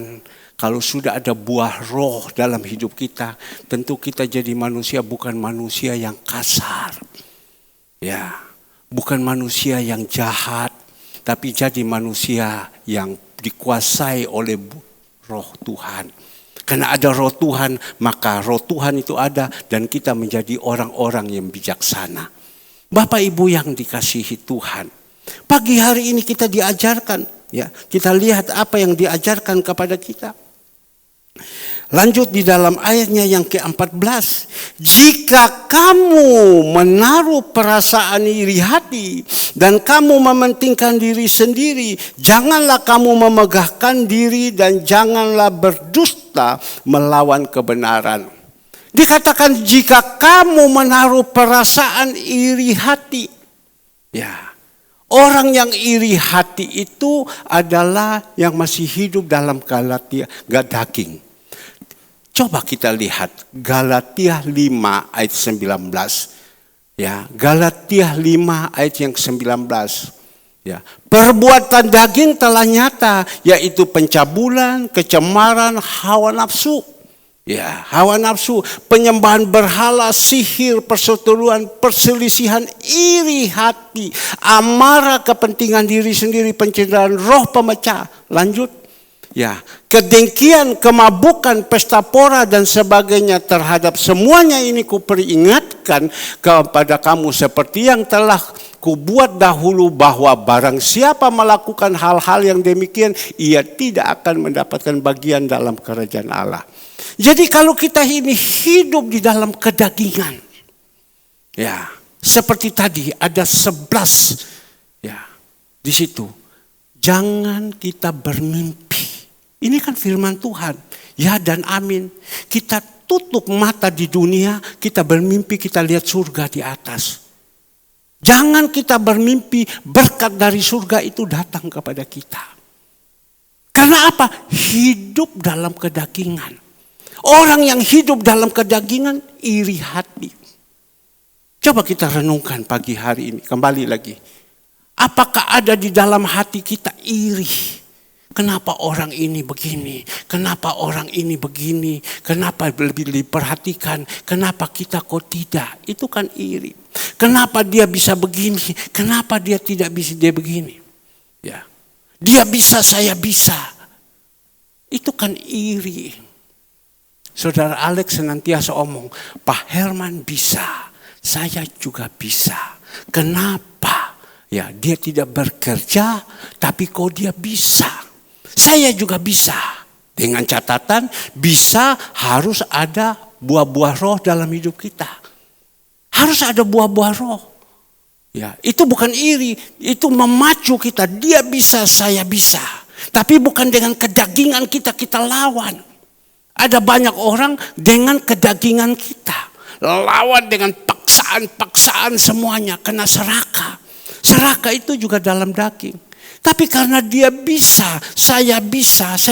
Kalau sudah ada buah roh dalam hidup kita. Tentu kita jadi manusia bukan manusia yang kasar. Ya. Bukan manusia yang jahat, tapi jadi manusia yang dikuasai oleh roh Tuhan. Karena ada roh Tuhan, maka roh Tuhan itu ada dan kita menjadi orang-orang yang bijaksana. Bapak Ibu yang dikasihi Tuhan, pagi hari ini kita diajarkan, ya, kita lihat apa yang diajarkan kepada kita. Lanjut di dalam ayatnya yang ke-14. Jika kamu menaruh perasaan iri hati dan kamu mementingkan diri sendiri, janganlah kamu memegahkan diri dan janganlah berdusta melawan kebenaran. Dikatakan jika kamu menaruh perasaan iri hati. Ya, orang yang iri hati itu adalah yang masih hidup dalam Galatia, daging. Coba kita lihat Galatia 5 ayat 19. Ya, Galatia 5 ayat yang 19. Ya, perbuatan daging telah nyata, yaitu pencabulan, kecemaran, hawa nafsu. Ya, hawa nafsu, penyembahan berhala, sihir, perseteruan, perselisihan, iri hati, amarah, kepentingan diri sendiri, pencederaan, roh pemecah. Lanjut. Ya, kedengkian, kemabukan, pesta pora dan sebagainya. Terhadap semuanya ini kuperingatkan kepada kamu seperti yang telah kubuat dahulu, bahwa barang siapa melakukan hal-hal yang demikian, ia tidak akan mendapatkan bagian dalam kerajaan Allah. Jadi kalau kita ini hidup di dalam kedagingan, ya, seperti tadi ada 11, ya, di situ. Jangan kita bermimpi. Ini kan firman Tuhan. Ya dan amin. Kita tutup mata di dunia, kita bermimpi kita lihat surga di atas. Jangan kita bermimpi berkat dari surga itu datang kepada kita. Karena apa? Hidup dalam kedagingan. Orang yang hidup dalam kedagingan iri hati. Coba kita renungkan pagi hari ini. Kembali lagi. Apakah ada di dalam hati kita iri? Kenapa orang ini begini? Kenapa orang ini begini? Kenapa lebih diperhatikan? Kenapa kita kok tidak? Itu kan iri. Kenapa dia bisa begini? Kenapa dia tidak bisa dia begini? Ya. Dia bisa, saya bisa. Itu kan iri. Saudara Alex senantiasa omong, Pak Herman bisa, saya juga bisa. Kenapa? Ya, dia tidak bekerja, tapi kok dia bisa. Saya juga bisa. Dengan catatan bisa harus ada buah-buah roh dalam hidup kita. Harus ada buah-buah roh. Ya, itu bukan iri, itu memacu kita. Dia bisa, saya bisa. Tapi bukan dengan kedagingan kita lawan. Ada banyak orang dengan kedagingan kita. Lawan dengan paksaan semuanya. Kena serakah. Serakah itu juga dalam daging. Tapi karena dia bisa, saya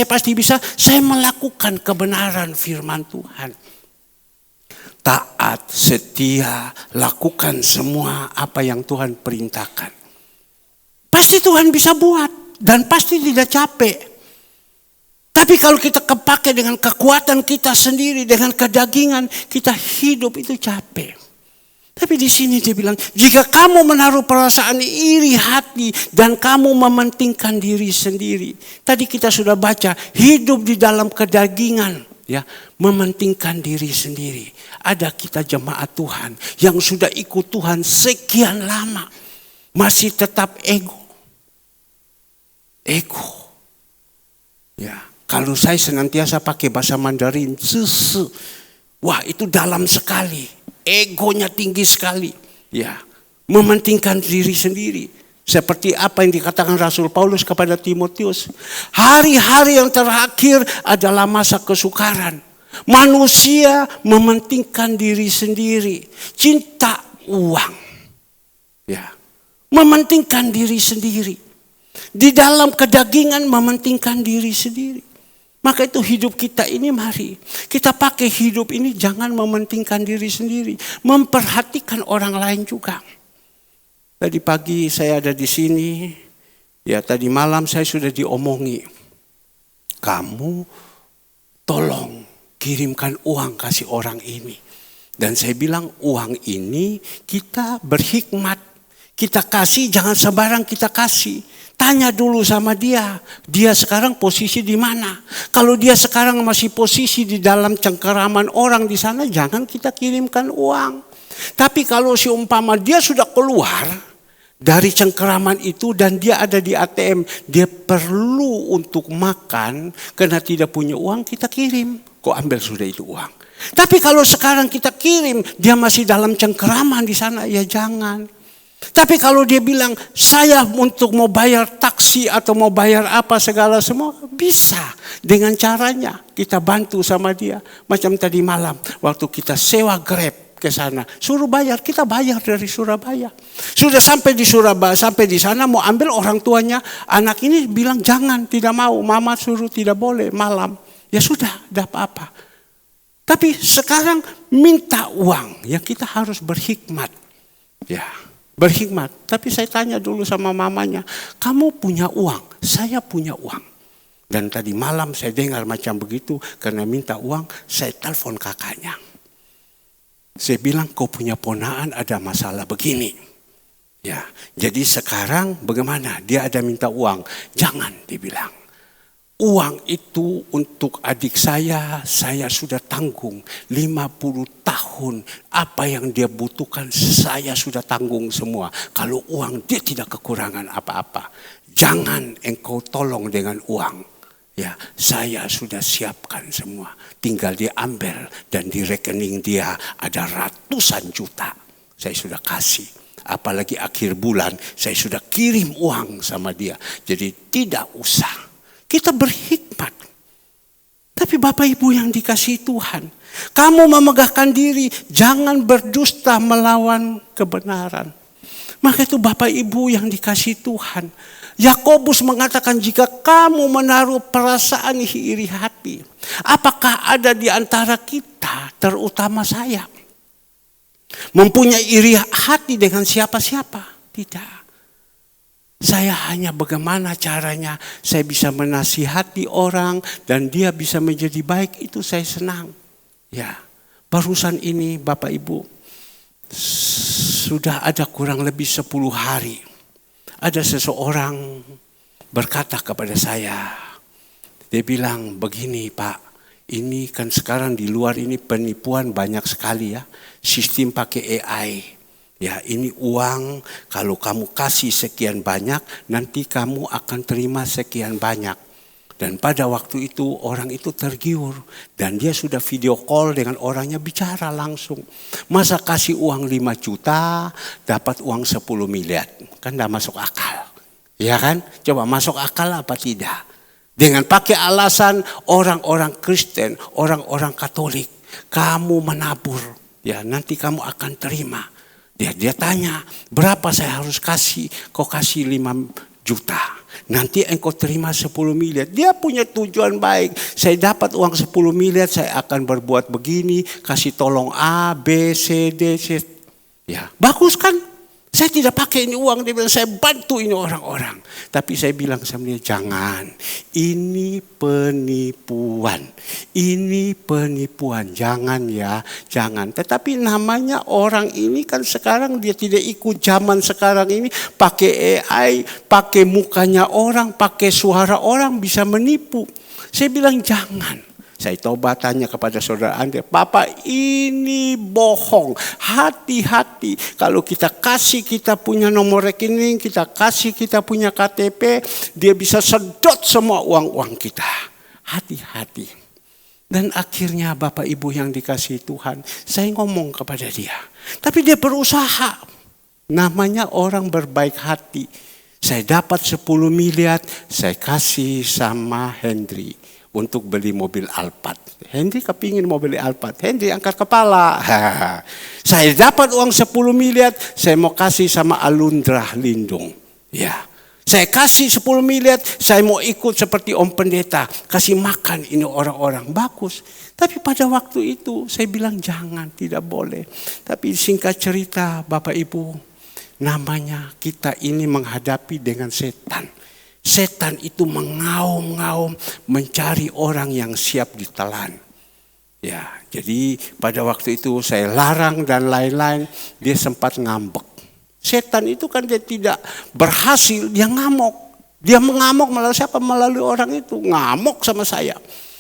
pasti bisa, saya melakukan kebenaran firman Tuhan. Taat, setia, lakukan semua apa yang Tuhan perintahkan. Pasti Tuhan bisa buat dan pasti tidak capek. Tapi kalau kita kepake dengan kekuatan kita sendiri, dengan kedagingan, kita hidup itu capek. Tapi di sini dia bilang, jika kamu menaruh perasaan iri hati dan kamu mementingkan diri sendiri. Tadi kita sudah baca, hidup di dalam kedagingan, ya, mementingkan diri sendiri. Ada kita jemaat Tuhan yang sudah ikut Tuhan sekian lama, masih tetap ego. Ya, kalau saya senantiasa pakai bahasa Mandarin, wah itu dalam sekali. Egonya tinggi sekali. Ya, mementingkan diri sendiri. Seperti apa yang dikatakan Rasul Paulus kepada Timotius. Hari-hari yang terakhir adalah masa kesukaran. Manusia mementingkan diri sendiri. Cinta uang. Ya, mementingkan diri sendiri. Di dalam kedagingan mementingkan diri sendiri. Maka itu hidup kita ini mari kita pakai hidup ini jangan mementingkan diri sendiri. Memperhatikan orang lain juga. Tadi pagi saya ada di sini. Ya tadi malam saya sudah diomongi. Kamu tolong kirimkan uang kasih orang ini. Dan saya bilang uang ini kita berhikmat. Kita kasih, jangan sembarang kita kasih. Tanya dulu sama dia. Dia sekarang posisi di mana? Kalau dia sekarang masih posisi di dalam cengkeraman orang di sana, jangan kita kirimkan uang. Tapi kalau seumpama dia sudah keluar dari cengkeraman itu dan dia ada di ATM, dia perlu untuk makan karena tidak punya uang, kita kirim. Kok ambil sudah itu uang. Tapi kalau sekarang kita kirim, dia masih dalam cengkeraman di sana, ya jangan. Tapi kalau dia bilang, saya untuk mau bayar taksi atau mau bayar apa segala semua, bisa. Dengan caranya kita bantu sama dia. Macam tadi malam, waktu kita sewa Grab ke sana, suruh bayar, kita bayar dari Surabaya. Sudah sampai di Surabaya, sampai di sana mau ambil orang tuanya, anak ini bilang jangan, tidak mau, mama suruh tidak boleh malam. Ya sudah, tidak apa-apa. Tapi sekarang minta uang, ya kita harus berhikmat. Ya, berhikmat. Tapi saya tanya dulu sama mamanya, kamu punya uang, saya punya uang. Dan tadi malam saya dengar macam begitu, karena minta uang, saya telepon kakaknya. Saya bilang, kau punya ponaan ada masalah begini. Ya, jadi sekarang bagaimana? Dia ada minta uang, jangan dibilang. Uang itu untuk adik saya sudah tanggung 50 tahun. Apa yang dia butuhkan saya sudah tanggung semua. Kalau uang dia tidak kekurangan apa-apa. Jangan engkau tolong dengan uang. Ya, saya sudah siapkan semua. Tinggal dia ambil dan di rekening dia ada ratusan juta. Saya sudah kasih. Apalagi akhir bulan saya sudah kirim uang sama dia. Jadi tidak usah. Kita berhikmat. Tapi Bapak Ibu yang dikasihi Tuhan, kamu memegahkan diri, jangan berdusta melawan kebenaran. Maka itu Bapak Ibu yang dikasihi Tuhan, Yakobus mengatakan jika kamu menaruh perasaan iri hati, apakah ada di antara kita, terutama saya, mempunyai iri hati dengan siapa-siapa? Tidak. Saya hanya bagaimana caranya saya bisa menasihati orang dan dia bisa menjadi baik, itu saya senang. Ya, barusan ini Bapak Ibu, sudah ada kurang lebih 10 hari. Ada seseorang berkata kepada saya, dia bilang begini, Pak, ini kan sekarang di luar ini penipuan banyak sekali ya, sistem pakai AI. Ya, ini uang kalau kamu kasih sekian banyak, nanti kamu akan terima sekian banyak. Dan pada waktu itu orang itu tergiur dan dia sudah video call dengan orangnya, bicara langsung. Masa kasih uang 5 juta dapat uang 10 miliar? Kan tidak masuk akal. Ya kan? Coba masuk akal apa tidak? Dengan pakai alasan orang-orang Kristen, orang-orang Katolik, kamu menabur, ya nanti kamu akan terima. Dia tanya, berapa saya harus kasih? Kau kasih 5 juta. Nanti engkau terima 10 miliar. Dia punya tujuan baik. Saya dapat uang 10 miliar, saya akan berbuat begini. Kasih tolong A, B, C, D, C. Ya, bagus kan? Saya tidak pakai ini uang. Dia bilang, saya bantu ini orang-orang. Tapi saya bilang sama dia, jangan. Ini penipuan. Ini penipuan. Jangan ya, jangan. Tetapi namanya orang ini kan sekarang dia tidak ikut zaman sekarang ini. Pakai AI, pakai mukanya orang, pakai suara orang bisa menipu. Saya bilang jangan. Saya coba tanya kepada saudara Anda, Bapak ini bohong, hati-hati. Kalau kita kasih kita punya nomor rekening, kita kasih kita punya KTP, dia bisa sedot semua uang-uang kita. Hati-hati. Dan akhirnya Bapak Ibu yang dikasihi Tuhan, saya ngomong kepada dia. Tapi dia berusaha, namanya orang berbaik hati. Saya dapat 10 miliar, saya kasih sama Henry untuk beli mobil Alphard. Henry kepingin mau beli Alphard. Henry angkat kepala. Saya dapat uang 10 miliar, saya mau kasih sama Alundra Lindung. Ya. Saya kasih 10 miliar, saya mau ikut seperti Om Pendeta. Kasih makan ini orang-orang. Bagus. Tapi pada waktu itu saya bilang jangan, tidak boleh. Tapi singkat cerita Bapak Ibu, namanya kita ini menghadapi dengan setan. Setan itu mengaum-ngaum mencari orang yang siap ditelan. Ya, jadi pada waktu itu saya larang dan lain-lain, dia sempat ngambek. Setan itu kan dia tidak berhasil, dia ngamuk. Dia mengamuk melalui siapa? Melalui orang itu. Ngamuk sama saya.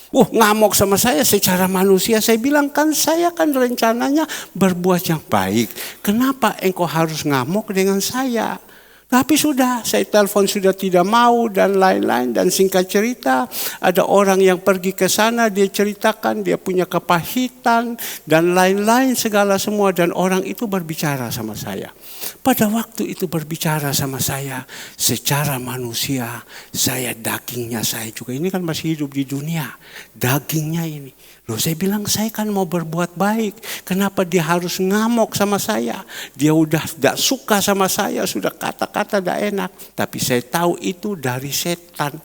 Ngamuk sama saya secara manusia. Saya bilang kan saya kan rencananya berbuat yang baik. Kenapa engkau harus ngamuk dengan saya? Tapi sudah, saya telepon sudah tidak mau dan lain-lain. Dan singkat cerita, ada orang yang pergi ke sana, dia ceritakan dia punya kepahitan dan lain-lain segala semua. Dan orang itu berbicara sama saya. Pada waktu itu berbicara sama saya, secara manusia, saya dagingnya saya juga. Ini kan masih hidup di dunia, dagingnya ini. Loh, saya bilang saya kan mau berbuat baik. Kenapa dia harus ngamuk sama saya? Dia udah tidak suka sama saya, sudah kata-kata tidak enak. Tapi saya tahu itu dari setan.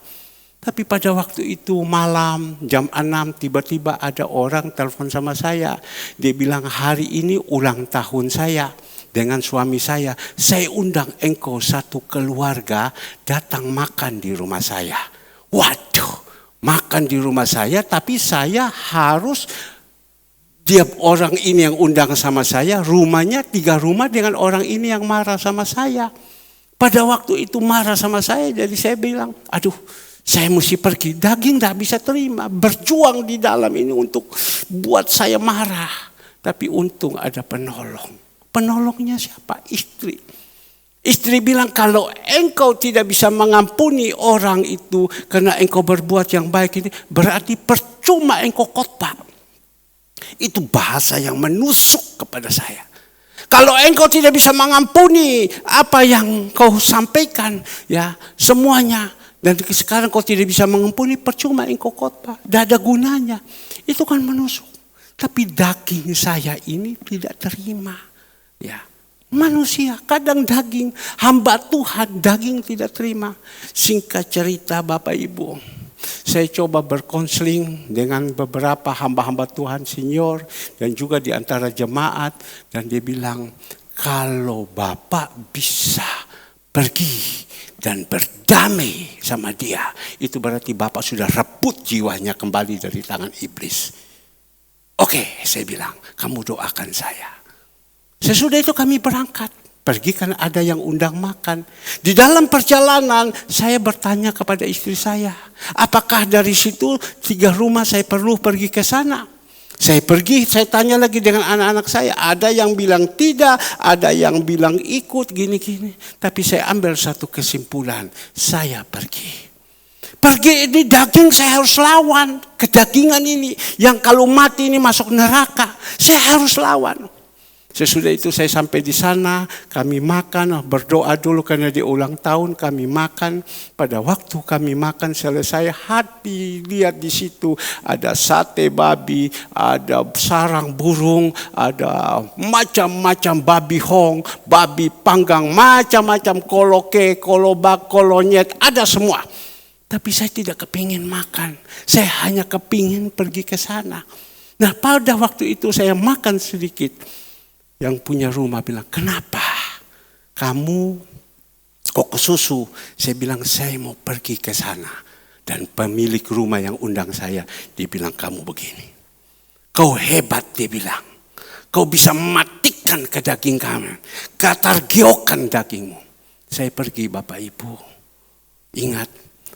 Tapi pada waktu itu malam jam 6 tiba-tiba ada orang telepon sama saya. Dia bilang hari ini ulang tahun saya dengan suami saya. Saya undang engkau satu keluarga datang makan di rumah saya. Waduh. Makan di rumah saya, tapi saya harus, dia orang ini yang undang sama saya, rumahnya 3 rumah dengan orang ini yang marah sama saya. Pada waktu itu marah sama saya, jadi saya bilang, aduh saya mesti pergi, daging tidak bisa terima, berjuang di dalam ini untuk buat saya marah. Tapi untung ada penolong. Penolongnya siapa? Istri. Istri bilang kalau engkau tidak bisa mengampuni orang itu karena engkau berbuat yang baik ini, berarti percuma engkau khotbah. Itu bahasa yang menusuk kepada saya. Kalau engkau tidak bisa mengampuni apa yang kau sampaikan, ya semuanya, dan sekarang kau tidak bisa mengampuni, percuma engkau khotbah, tidak ada gunanya. Itu kan menusuk. Tapi daging saya ini tidak terima, ya. Manusia, kadang daging, hamba Tuhan, daging tidak terima. Singkat cerita Bapak Ibu, saya coba berkonseling dengan beberapa hamba-hamba Tuhan senior dan juga di antara jemaat. Dan dia bilang, kalau Bapak bisa pergi dan berdamai sama dia, itu berarti Bapak sudah rebut jiwanya kembali dari tangan iblis. Oke, saya bilang, kamu doakan saya. Sesudah itu kami berangkat. Pergi kan ada yang undang makan. Di dalam perjalanan saya bertanya kepada istri saya. Apakah dari situ 3 rumah saya perlu pergi ke sana? Saya pergi, saya tanya lagi dengan anak-anak saya. Ada yang bilang tidak, ada yang bilang ikut gini-gini. Tapi saya ambil satu kesimpulan. Saya pergi. Pergi ini daging saya harus lawan. Kedagingan ini yang kalau mati ini masuk neraka. Saya harus lawan. Sesudah itu saya sampai di sana, kami makan, berdoa dulu karena dia ulang tahun, kami makan. Pada waktu kami makan selesai, hati lihat di situ ada sate babi, ada sarang burung, ada macam-macam babi hong, babi panggang, macam-macam koloke, kolobak, kolonyet, ada semua. Tapi saya tidak kepingin makan, saya hanya kepingin pergi ke sana. Nah pada waktu itu saya makan sedikit. Yang punya rumah bilang, kenapa kamu kok kesusu? Saya bilang, saya mau pergi ke sana. Dan pemilik rumah yang undang saya, dia bilang, kamu begini. Kau hebat, dia bilang. Kau bisa mematikan ke daging kami. Katargiokan dagingmu. Saya pergi Bapak Ibu. Ingat,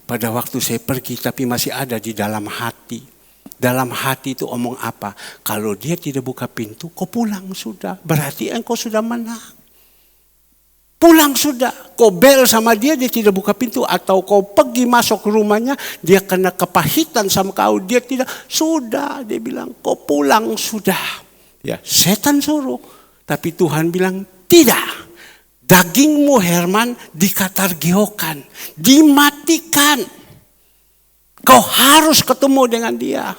pada waktu saya pergi tapi masih ada di dalam hati. Dalam hati itu omong apa? Kalau dia tidak buka pintu, kau pulang sudah. Berarti engkau sudah menang. Pulang sudah. Kau bel sama dia, dia tidak buka pintu. Atau kau pergi masuk ke rumahnya, dia kena kepahitan sama kau. Dia tidak. Sudah, dia bilang, kau pulang sudah. Ya, setan suruh. Tapi Tuhan bilang, tidak. Dagingmu Herman dikatargiokan. Dimatikan. Kau harus ketemu dengan dia.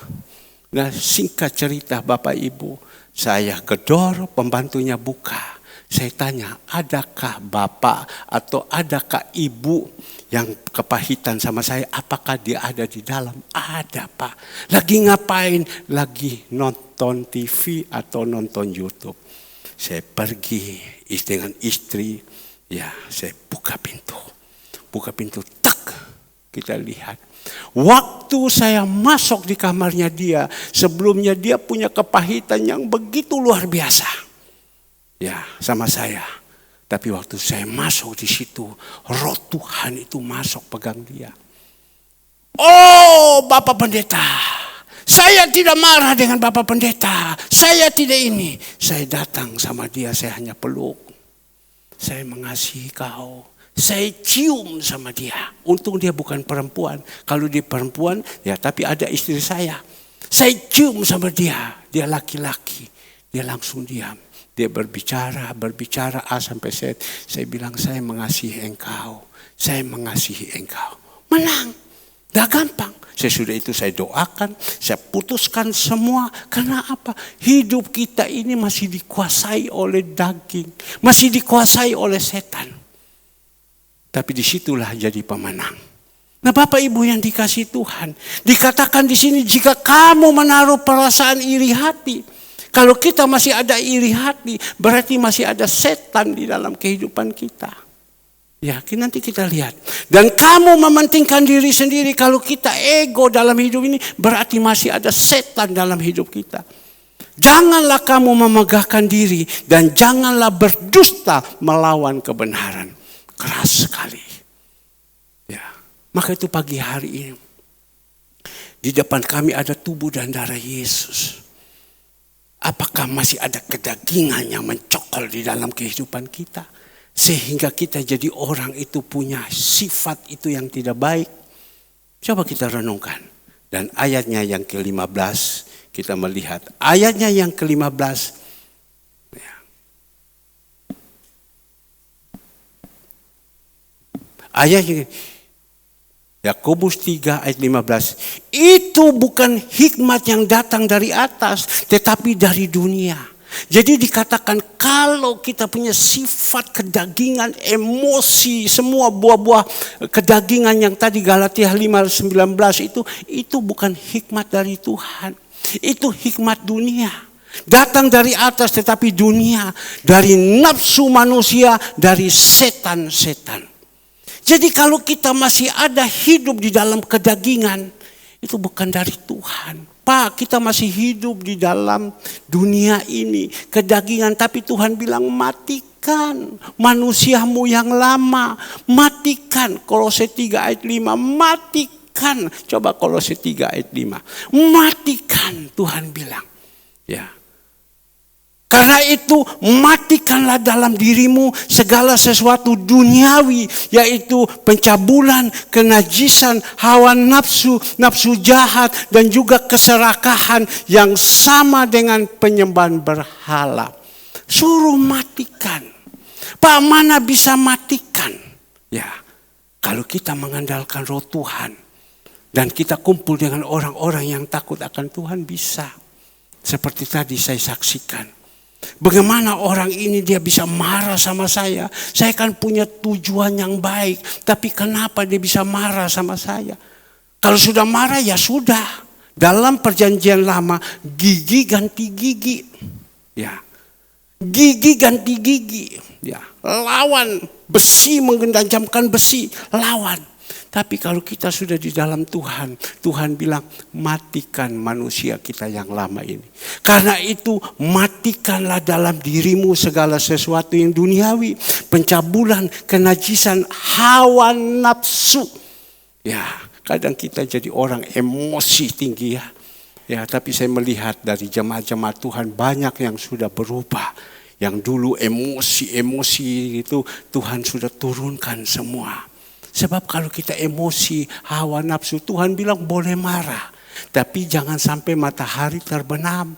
Nah singkat cerita Bapak Ibu, saya gedor, pembantunya buka. Saya tanya, adakah Bapak atau adakah Ibu yang kepahitan sama saya? Apakah dia ada di dalam? Ada Pak. Lagi ngapain? Lagi nonton TV atau nonton YouTube. Saya pergi dengan istri, ya saya buka pintu. Buka pintu, tak kita lihat. Waktu saya masuk di kamarnya dia, sebelumnya dia punya kepahitan yang begitu luar biasa. Ya, sama saya. Tapi waktu saya masuk di situ, roh Tuhan itu masuk pegang dia. Oh, Bapak Pendeta, saya tidak marah dengan Bapak Pendeta. Saya tidak ini. Saya datang sama dia, saya hanya peluk. Saya mengasihi kau. Saya cium sama dia. Untung dia bukan perempuan. Kalau dia perempuan, ya tapi ada istri saya. Saya cium sama dia. Dia laki-laki. Dia langsung diam. Dia berbicara A sampai Z. Saya bilang, saya mengasihi engkau. Saya mengasihi engkau. Menang. Dah gampang. Sesudah itu saya doakan, saya putuskan semua. Karena apa? Hidup kita ini masih dikuasai oleh daging. Masih dikuasai oleh setan. Tapi disitulah jadi pemenang. Nah, Bapak Ibu yang dikasihi Tuhan. Dikatakan di sini, jika kamu menaruh perasaan iri hati. Kalau kita masih ada iri hati, berarti masih ada setan di dalam kehidupan kita. Ya, nanti kita lihat. Dan kamu mementingkan diri sendiri, kalau kita ego dalam hidup ini, berarti masih ada setan dalam hidup kita. Janganlah kamu memegahkan diri dan janganlah berdusta melawan kebenaran. Keras sekali. Ya, maka itu pagi hari ini di depan kami ada tubuh dan darah Yesus. Apakah masih ada kedagingan yang mencokol di dalam kehidupan kita? Sehingga kita jadi orang itu punya sifat itu yang tidak baik. Coba kita renungkan. Dan ayatnya yang ke-15 kita melihat. Ayatnya yang ke-15. Ayatnya Yakobus 3 ayat 15. Itu bukan hikmat yang datang dari atas, tetapi dari dunia. Jadi dikatakan kalau kita punya sifat kedagingan, emosi, semua buah-buah kedagingan yang tadi Galatia 5:19 itu bukan hikmat dari Tuhan. Itu hikmat dunia. Datang dari atas tetapi dunia, dari nafsu manusia, dari setan-setan. Jadi kalau kita masih ada hidup di dalam kedagingan, itu bukan dari Tuhan. Pak, kita masih hidup di dalam dunia ini, kedagingan. Tapi Tuhan bilang matikan manusiamu yang lama. Matikan, Kolose 3 ayat 5, matikan. Coba Kolose 3 ayat 5, matikan Tuhan bilang. Ya. Karena itu matikanlah dalam dirimu segala sesuatu duniawi, yaitu pencabulan, kenajisan, hawa nafsu, nafsu jahat, dan juga keserakahan yang sama dengan penyembahan berhala. Suruh matikan. Pak, mana bisa matikan? Ya, kalau kita mengandalkan roh Tuhan dan kita kumpul dengan orang-orang yang takut akan Tuhan, bisa. Seperti tadi saya saksikan. Bagaimana orang ini dia bisa marah sama saya. Saya kan punya tujuan yang baik. Tapi kenapa dia bisa marah sama saya? Kalau sudah marah ya sudah. Dalam perjanjian lama gigi ganti gigi. Ya. Gigi ganti gigi. Ya. Lawan. Besi mengentajamkan besi. Lawan. Tapi kalau kita sudah di dalam Tuhan, Tuhan bilang matikan manusia kita yang lama ini. Karena itu matikanlah dalam dirimu segala sesuatu yang duniawi. Pencabulan, kenajisan, hawa nafsu. Ya, kadang kita jadi orang emosi tinggi ya. Ya, tapi saya melihat dari jemaat-jemaat Tuhan banyak yang sudah berubah. Yang dulu emosi itu Tuhan sudah turunkan semua. Sebab kalau kita emosi, hawa nafsu, Tuhan bilang boleh marah. Tapi jangan sampai matahari terbenam.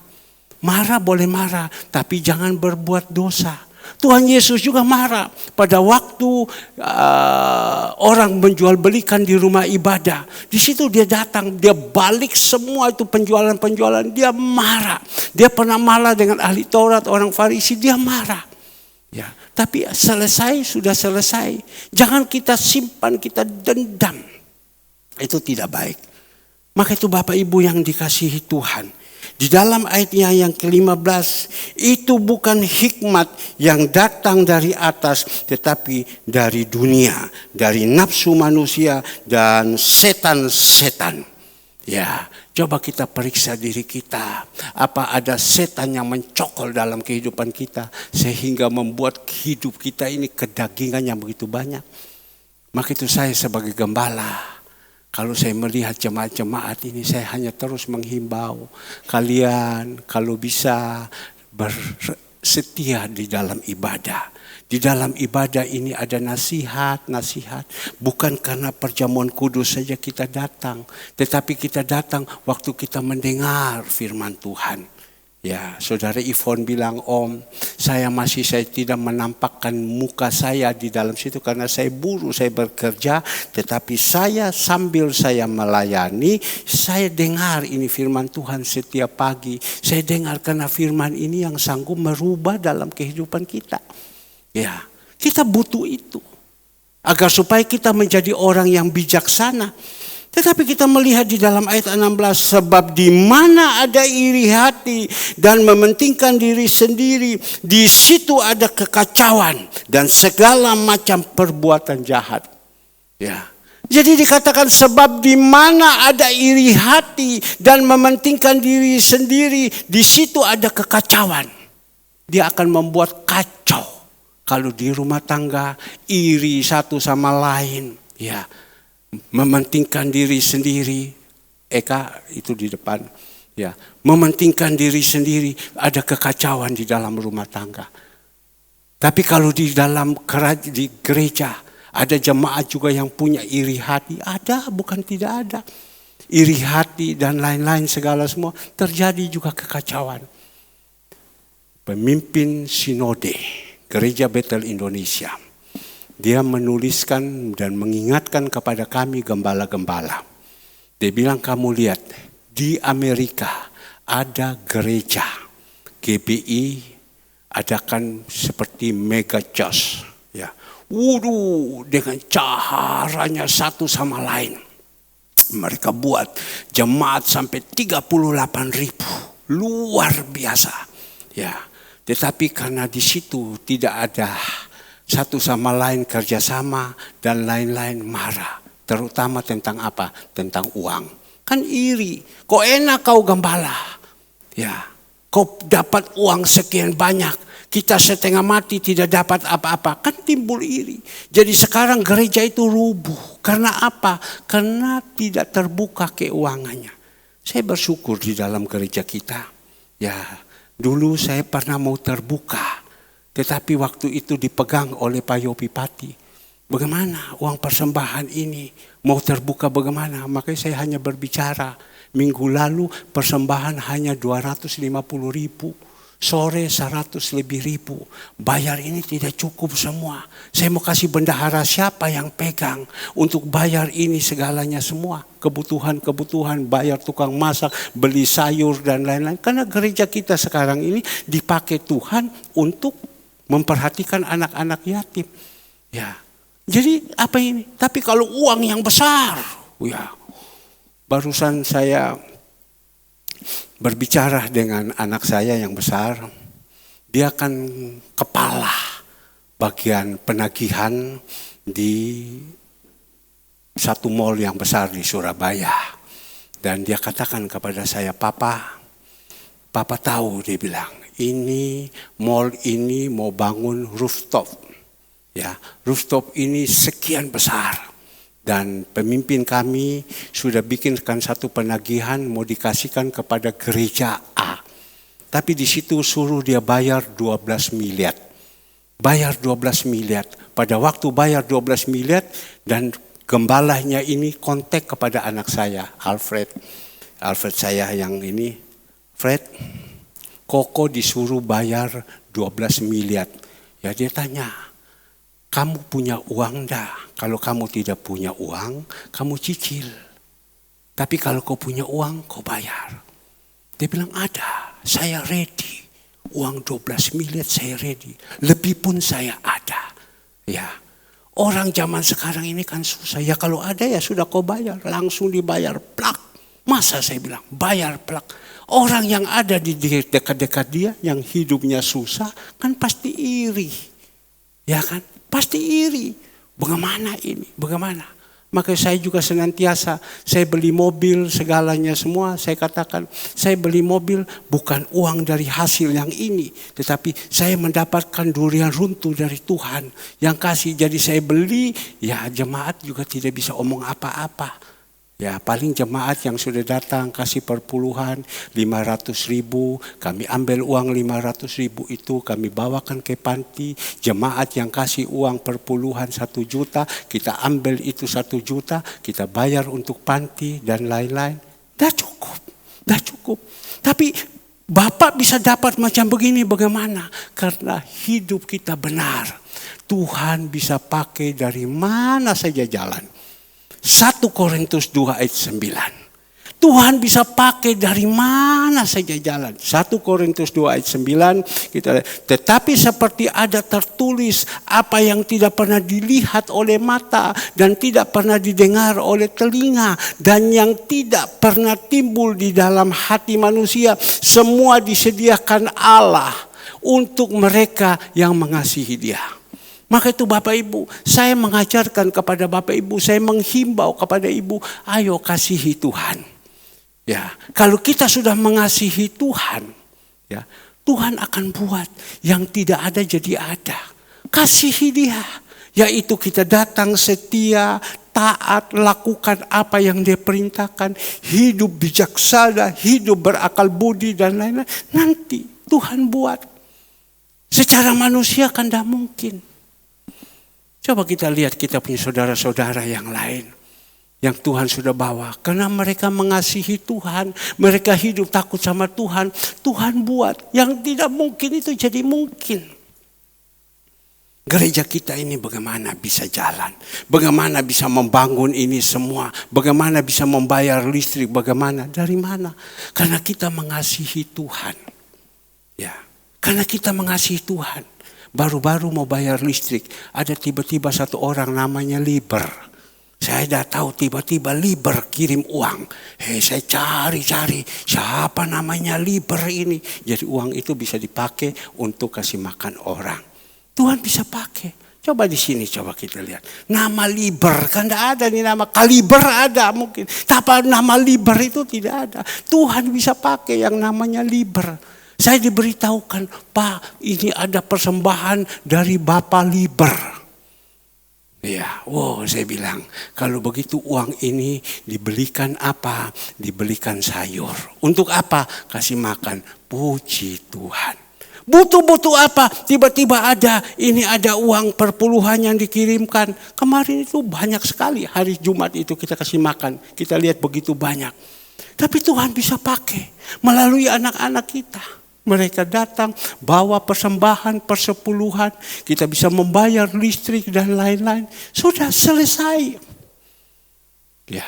Marah boleh marah, tapi jangan berbuat dosa. Tuhan Yesus juga marah. Pada waktu orang menjual belikan di rumah ibadah. Di situ dia datang, dia balik semua itu penjualan-penjualan. Dia marah. Dia pernah marah dengan ahli Taurat, orang Farisi, dia marah. Ya, tapi sudah selesai. Jangan kita simpan, kita dendam. Itu tidak baik. Maka itu Bapak Ibu yang dikasihi Tuhan. Di dalam ayatnya yang ke-15, itu bukan hikmat yang datang dari atas, tetapi dari dunia, dari nafsu manusia dan setan-setan. Ya, Coba kita periksa diri kita. Apa ada setan yang mencokol dalam kehidupan kita sehingga membuat hidup kita ini kedagingan yang begitu banyak. Maka itu saya sebagai gembala, kalau saya melihat jemaat-jemaat ini, saya hanya terus menghimbau kalian kalau bisa bersetia di dalam ibadah. Di dalam ibadah ini ada nasihat-nasihat. Bukan karena perjamuan kudus saja kita datang. Tetapi kita datang waktu kita mendengar firman Tuhan. Ya, saudara Ivon bilang, Om, saya tidak menampakkan muka saya di dalam situ karena saya buruh, saya bekerja. Tetapi sambil saya melayani, saya dengar ini firman Tuhan setiap pagi. Saya dengar karena firman ini yang sanggup merubah dalam kehidupan kita. Ya, kita butuh itu agar supaya kita menjadi orang yang bijaksana. Tetapi kita melihat di dalam ayat 16, sebab di mana ada iri hati dan mementingkan diri sendiri, di situ ada kekacauan dan segala macam perbuatan jahat. Ya. Jadi dikatakan sebab di mana ada iri hati dan mementingkan diri sendiri, di situ ada kekacauan. Dia akan membuat kacau. Kalau di rumah tangga, iri satu sama lain, ya, mementingkan diri sendiri. Eka itu di depan, ya, mementingkan diri sendiri, ada kekacauan di dalam rumah tangga. Tapi kalau di dalam di gereja, ada jemaat juga yang punya iri hati, ada, bukan tidak ada. Iri hati dan lain-lain segala semua, terjadi juga kekacauan. Pemimpin sinode Gereja Bethel Indonesia, dia menuliskan dan mengingatkan kepada kami gembala-gembala. Dia bilang, kamu lihat di Amerika ada gereja GBI adakan seperti mega church, ya. Dengan caranya satu sama lain. Mereka buat jemaat sampai 38.000, luar biasa, ya. Tetapi karena di situ tidak ada satu sama lain kerjasama dan lain-lain, marah. Terutama tentang apa? Tentang uang. Kan iri. Kok enak kau gembala? Ya, kau dapat uang sekian banyak. Kita setengah mati tidak dapat apa-apa. Kan timbul iri. Jadi sekarang gereja itu rubuh. Karena apa? Karena tidak terbuka keuangannya. Saya bersyukur di dalam gereja kita. Ya, dulu saya pernah mau terbuka, tetapi waktu itu dipegang oleh Pak Yopi Pati. Bagaimana uang persembahan ini mau terbuka bagaimana? Makanya saya hanya berbicara. Minggu lalu persembahan hanya 250.000. Sore 100 lebih ribu. Bayar ini tidak cukup semua. Saya mau kasih bendahara siapa yang pegang untuk bayar ini segalanya semua. Kebutuhan-kebutuhan, bayar tukang masak, beli sayur dan lain-lain. Karena gereja kita sekarang ini dipakai Tuhan untuk memperhatikan anak-anak yatim. Ya. Jadi apa ini? Tapi kalau uang yang besar, ya. Barusan saya berbicara dengan anak saya yang besar, dia kan kepala bagian penagihan di satu mall yang besar di Surabaya. Dan dia katakan kepada saya, Papa tahu, dia bilang, ini mall ini mau bangun rooftop. Ya, rooftop ini sekian besar. Dan pemimpin kami sudah bikinkan satu penagihan mau dikasihkan kepada gereja A. Tapi di situ suruh dia bayar 12 miliar. Bayar 12 miliar. Pada waktu bayar 12 miliar dan gembalanya ini kontak kepada anak saya, Alfred. Alfred saya yang ini, Fred, Koko disuruh bayar 12 miliar. Ya dia tanya, kamu punya uang enggak? Kalau kamu tidak punya uang, kamu cicil. Tapi kalau kau punya uang, kau bayar. Dia bilang ada, saya ready. Uang 12 miliar saya ready. Lebih pun saya ada. Ya, orang zaman sekarang ini kan susah. Ya kalau ada ya sudah kau bayar. Langsung dibayar plak. Masa saya bilang bayar plak. Orang yang ada di dekat-dekat dia, yang hidupnya susah, kan pasti iri. Ya kan? Pasti iri. Bagaimana ini? Bagaimana? Maka saya juga senantiasa, saya beli mobil segalanya semua, saya katakan saya beli mobil bukan uang dari hasil yang ini, tetapi saya mendapatkan durian runtuh dari Tuhan yang kasih. Jadi saya beli, ya jemaat juga tidak bisa omong apa-apa. Ya paling jemaat yang sudah datang kasih perpuluhan 500.000, kami ambil uang 500.000 itu kami bawakan ke panti. Jemaat yang kasih uang perpuluhan 1 juta, kita ambil itu 1 juta, kita bayar untuk panti dan lain-lain. Dah cukup. Tapi Bapak bisa dapat macam begini bagaimana? Karena hidup kita benar. Tuhan bisa pakai dari mana saja jalan. 1 Korintus 2 ayat 9. Tuhan bisa pakai dari mana saja jalan. 1 Korintus 2 ayat 9. Tetapi seperti ada tertulis, apa yang tidak pernah dilihat oleh mata dan tidak pernah didengar oleh telinga dan yang tidak pernah timbul di dalam hati manusia, semua disediakan Allah untuk mereka yang mengasihi Dia. Maka itu Bapak Ibu, saya mengajarkan kepada Bapak Ibu, saya menghimbau kepada Ibu, ayo kasihi Tuhan. Ya, kalau kita sudah mengasihi Tuhan, ya, Tuhan akan buat yang tidak ada jadi ada. Kasihi Dia, yaitu kita datang setia, taat, lakukan apa yang Dia perintahkan, hidup bijaksana, hidup berakal budi dan lain-lain. Nanti Tuhan buat. Secara manusia kan tidak mungkin. Coba kita lihat kita punya saudara-saudara yang lain. Yang Tuhan sudah bawa. Karena mereka mengasihi Tuhan. Mereka hidup takut sama Tuhan. Tuhan buat. Yang tidak mungkin itu jadi mungkin. Gereja kita ini bagaimana bisa jalan. Bagaimana bisa membangun ini semua. Bagaimana bisa membayar listrik. Bagaimana. Dari mana? Karena kita mengasihi Tuhan. Ya. Karena kita mengasihi Tuhan. Baru-baru mau bayar listrik, ada tiba-tiba satu orang namanya Liber. Saya dah tahu tiba-tiba Liber kirim uang. Saya cari-cari siapa namanya Liber ini. Jadi uang itu bisa dipakai untuk kasih makan orang. Tuhan bisa pakai. Coba di sini coba kita lihat. Nama Liber kan tidak ada nih, nama Kaliber ada mungkin. Tapi nama Liber itu tidak ada. Tuhan bisa pakai yang namanya Liber. Saya diberitahukan, Pak, ini ada persembahan dari Bapak Liber. Ya, saya bilang, kalau begitu uang ini dibelikan apa? Dibelikan sayur. Untuk apa? Kasih makan. Puji Tuhan. Butuh-butuh apa? Tiba-tiba ini ada uang perpuluhan yang dikirimkan. Kemarin itu banyak sekali, hari Jumat itu kita kasih makan. Kita lihat begitu banyak. Tapi Tuhan bisa pakai melalui anak-anak kita. Mereka datang, bawa persembahan, persepuluhan. Kita bisa membayar listrik dan lain-lain. Sudah selesai. Ya,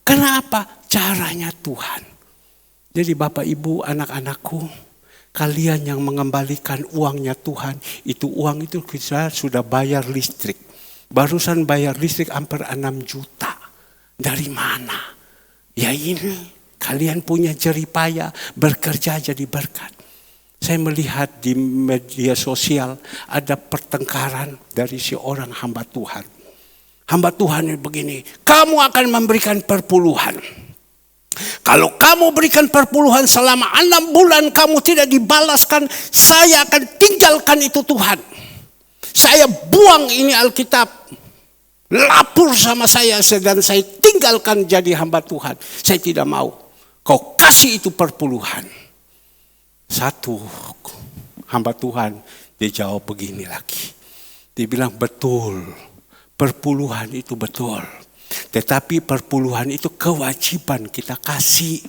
kenapa? Caranya Tuhan. Jadi Bapak Ibu, anak-anakku, kalian yang mengembalikan uangnya Tuhan, itu uang itu kita sudah bayar listrik. Barusan bayar listrik hampir 6 juta. Dari mana? Ya ini, kalian punya jeripaya, bekerja jadi berkat. Saya melihat di media sosial ada pertengkaran dari seorang hamba Tuhan. Hamba Tuhan ini begini, kamu akan memberikan perpuluhan. Kalau kamu berikan perpuluhan selama 6 bulan kamu tidak dibalaskan, saya akan tinggalkan itu Tuhan. Saya buang ini Alkitab. Lapor sama saya dan saya tinggalkan jadi hamba Tuhan. Saya tidak mau. Kau kasih itu perpuluhan. Satu hamba Tuhan, dia jawab begini lagi. Dia bilang betul, perpuluhan itu betul. Tetapi perpuluhan itu kewajiban kita kasih.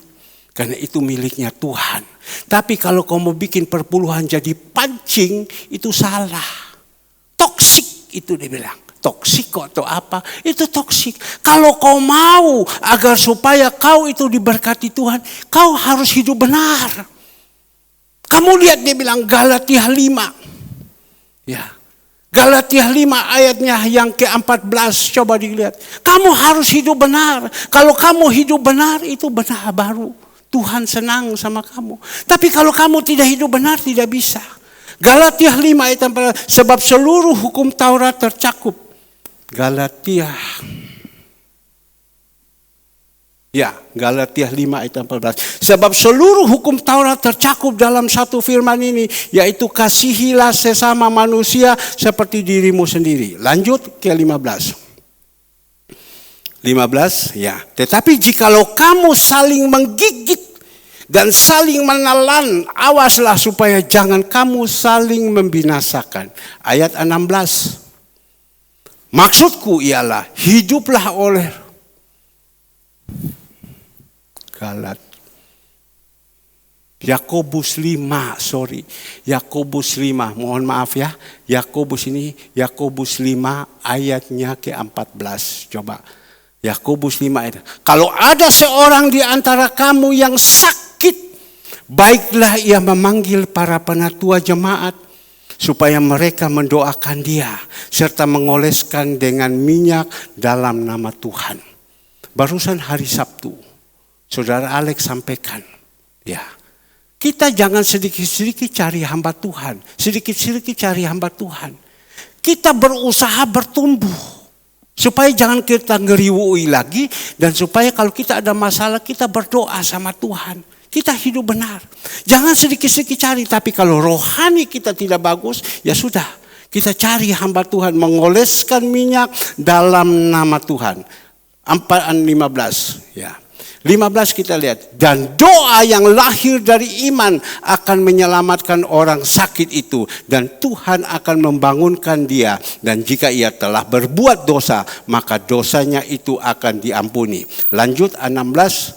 Karena itu miliknya Tuhan. Tapi kalau kau mau bikin perpuluhan jadi pancing, itu salah. Toksik itu dia bilang. Toksik atau apa, itu toksik. Kalau kau mau agar supaya kau itu diberkati Tuhan, kau harus hidup benar. Kamu lihat dia bilang Galatia 5. Ya. Galatia 5 ayatnya yang ke-14 coba dilihat. Kamu harus hidup benar. Kalau kamu hidup benar itu benar baru. Tuhan senang sama kamu. Tapi kalau kamu tidak hidup benar tidak bisa. Galatia 5 ayat 14, sebab seluruh hukum Taurat tercakup. Galatia Ya, Galatia 5 ayat 14. Sebab seluruh hukum Taurat tercakup dalam satu firman ini, yaitu kasihilah sesama manusia seperti dirimu sendiri. Lanjut ke 15. 15, ya. Tetapi jikalau kamu saling menggigit dan saling menelan, awaslah supaya jangan kamu saling membinasakan. Ayat 16. Maksudku ialah hiduplah oleh Yakobus 5, Yakobus 5, mohon maaf ya. Yakobus 5 ayatnya ke-14. Coba. Yakobus 5 ayat. Kalau ada seorang di antara kamu yang sakit, baiklah ia memanggil para penatua jemaat supaya mereka mendoakan dia serta mengoleskan dengan minyak dalam nama Tuhan. Barusan hari Sabtu Saudara Alex sampaikan, ya, kita jangan sedikit-sedikit cari hamba Tuhan, sedikit-sedikit cari hamba Tuhan. Kita berusaha bertumbuh, supaya jangan kita ngeriwui lagi, dan supaya kalau kita ada masalah, kita berdoa sama Tuhan. Kita hidup benar. Jangan sedikit-sedikit cari, tapi kalau rohani kita tidak bagus, ya sudah. Kita cari hamba Tuhan, mengoleskan minyak dalam nama Tuhan. 4:15, ya. 15 kita lihat, dan doa yang lahir dari iman akan menyelamatkan orang sakit itu, dan Tuhan akan membangunkan dia, dan jika ia telah berbuat dosa maka dosanya itu akan diampuni. Lanjut 16,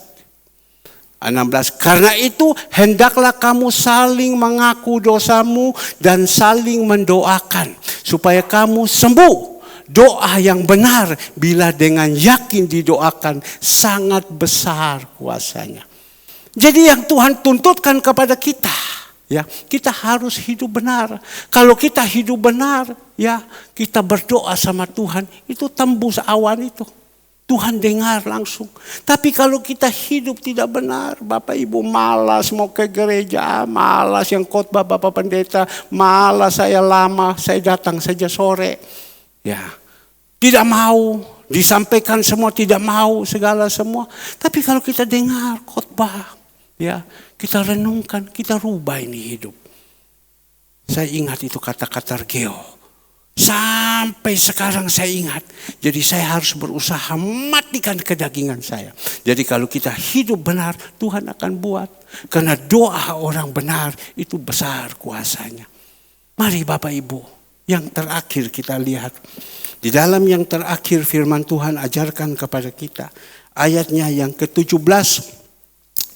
karena itu hendaklah kamu saling mengaku dosamu dan saling mendoakan supaya kamu sembuh. Doa yang benar bila dengan yakin didoakan sangat besar kuasanya. Jadi yang Tuhan tuntutkan kepada kita, ya, kita harus hidup benar. Kalau kita hidup benar, ya, kita berdoa sama Tuhan, itu tembus awan itu. Tuhan dengar langsung. Tapi kalau kita hidup tidak benar, Bapak Ibu malas mau ke gereja, malas yang khotbah Bapak Pendeta, malas saya lama, saya datang saja sore. Ya, tidak mau disampaikan semua, tidak mau segala semua. Tapi kalau kita dengar khotbah, ya, kita renungkan, kita rubah ini hidup. Saya ingat itu kata-kata Geo. Sampai sekarang saya ingat. Jadi saya harus berusaha matikan kedagingan saya. Jadi kalau kita hidup benar, Tuhan akan buat. Karena doa orang benar itu besar kuasanya. Mari Bapak Ibu, yang terakhir kita lihat. Di dalam yang terakhir firman Tuhan ajarkan kepada kita. Ayatnya yang ke-17.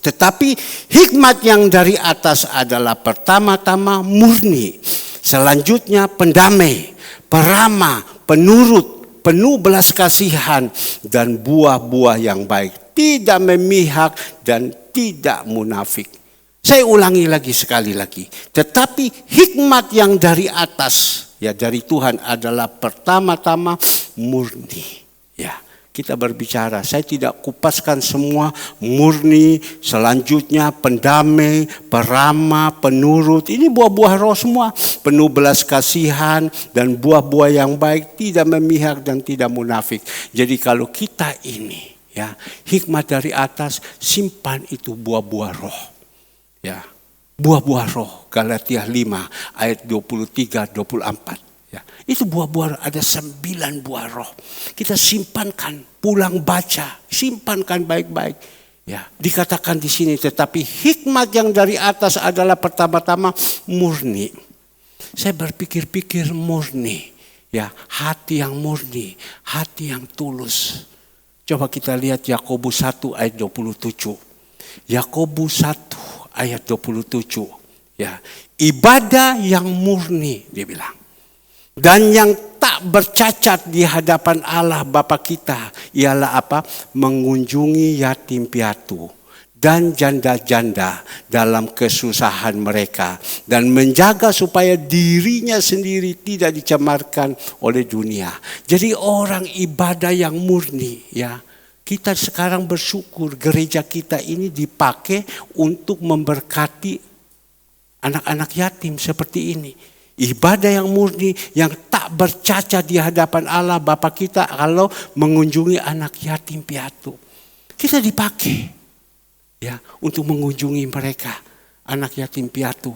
Tetapi hikmat yang dari atas adalah pertama-tama murni. Selanjutnya pendamai, peramah, penurut, penuh belas kasihan. Dan buah-buah yang baik. Tidak memihak dan tidak munafik. Saya ulangi lagi sekali lagi. Tetapi hikmat yang dari atas, ya, dari Tuhan adalah pertama-tama murni. Ya, kita berbicara, saya tidak kupaskan semua murni, selanjutnya pendamai, peramah, penurut. Ini buah-buah roh semua, penuh belas kasihan dan buah-buah yang baik, tidak memihak dan tidak munafik. Jadi kalau kita ini, ya, hikmat dari atas, simpan itu buah-buah roh. Ya, buah-buah roh, Galatia 5 ayat 23-24. Ya, itu buah-buah, ada 9 buah roh. Kita simpankan, pulang baca, simpankan baik-baik. Ya, dikatakan di sini, tetapi hikmat yang dari atas adalah pertama-tama murni. Saya berpikir-pikir murni, ya, hati yang murni, hati yang tulus. Coba kita lihat Yakobus 1 ayat 27. Yakobus 1 ayat 27. Ya, ibadah yang murni, dia bilang. Dan yang tak bercacat di hadapan Allah Bapa kita ialah apa? Mengunjungi yatim piatu dan janda-janda dalam kesusahan mereka. Dan menjaga supaya dirinya sendiri tidak dicemarkan oleh dunia. Jadi orang ibadah yang murni, ya. Kita sekarang bersyukur gereja kita ini dipakai untuk memberkati anak-anak yatim seperti ini. Ibadah yang murni, yang tak bercacat di hadapan Allah Bapa kita kalau mengunjungi anak yatim piatu. Kita dipakai ya untuk mengunjungi mereka, anak yatim piatu.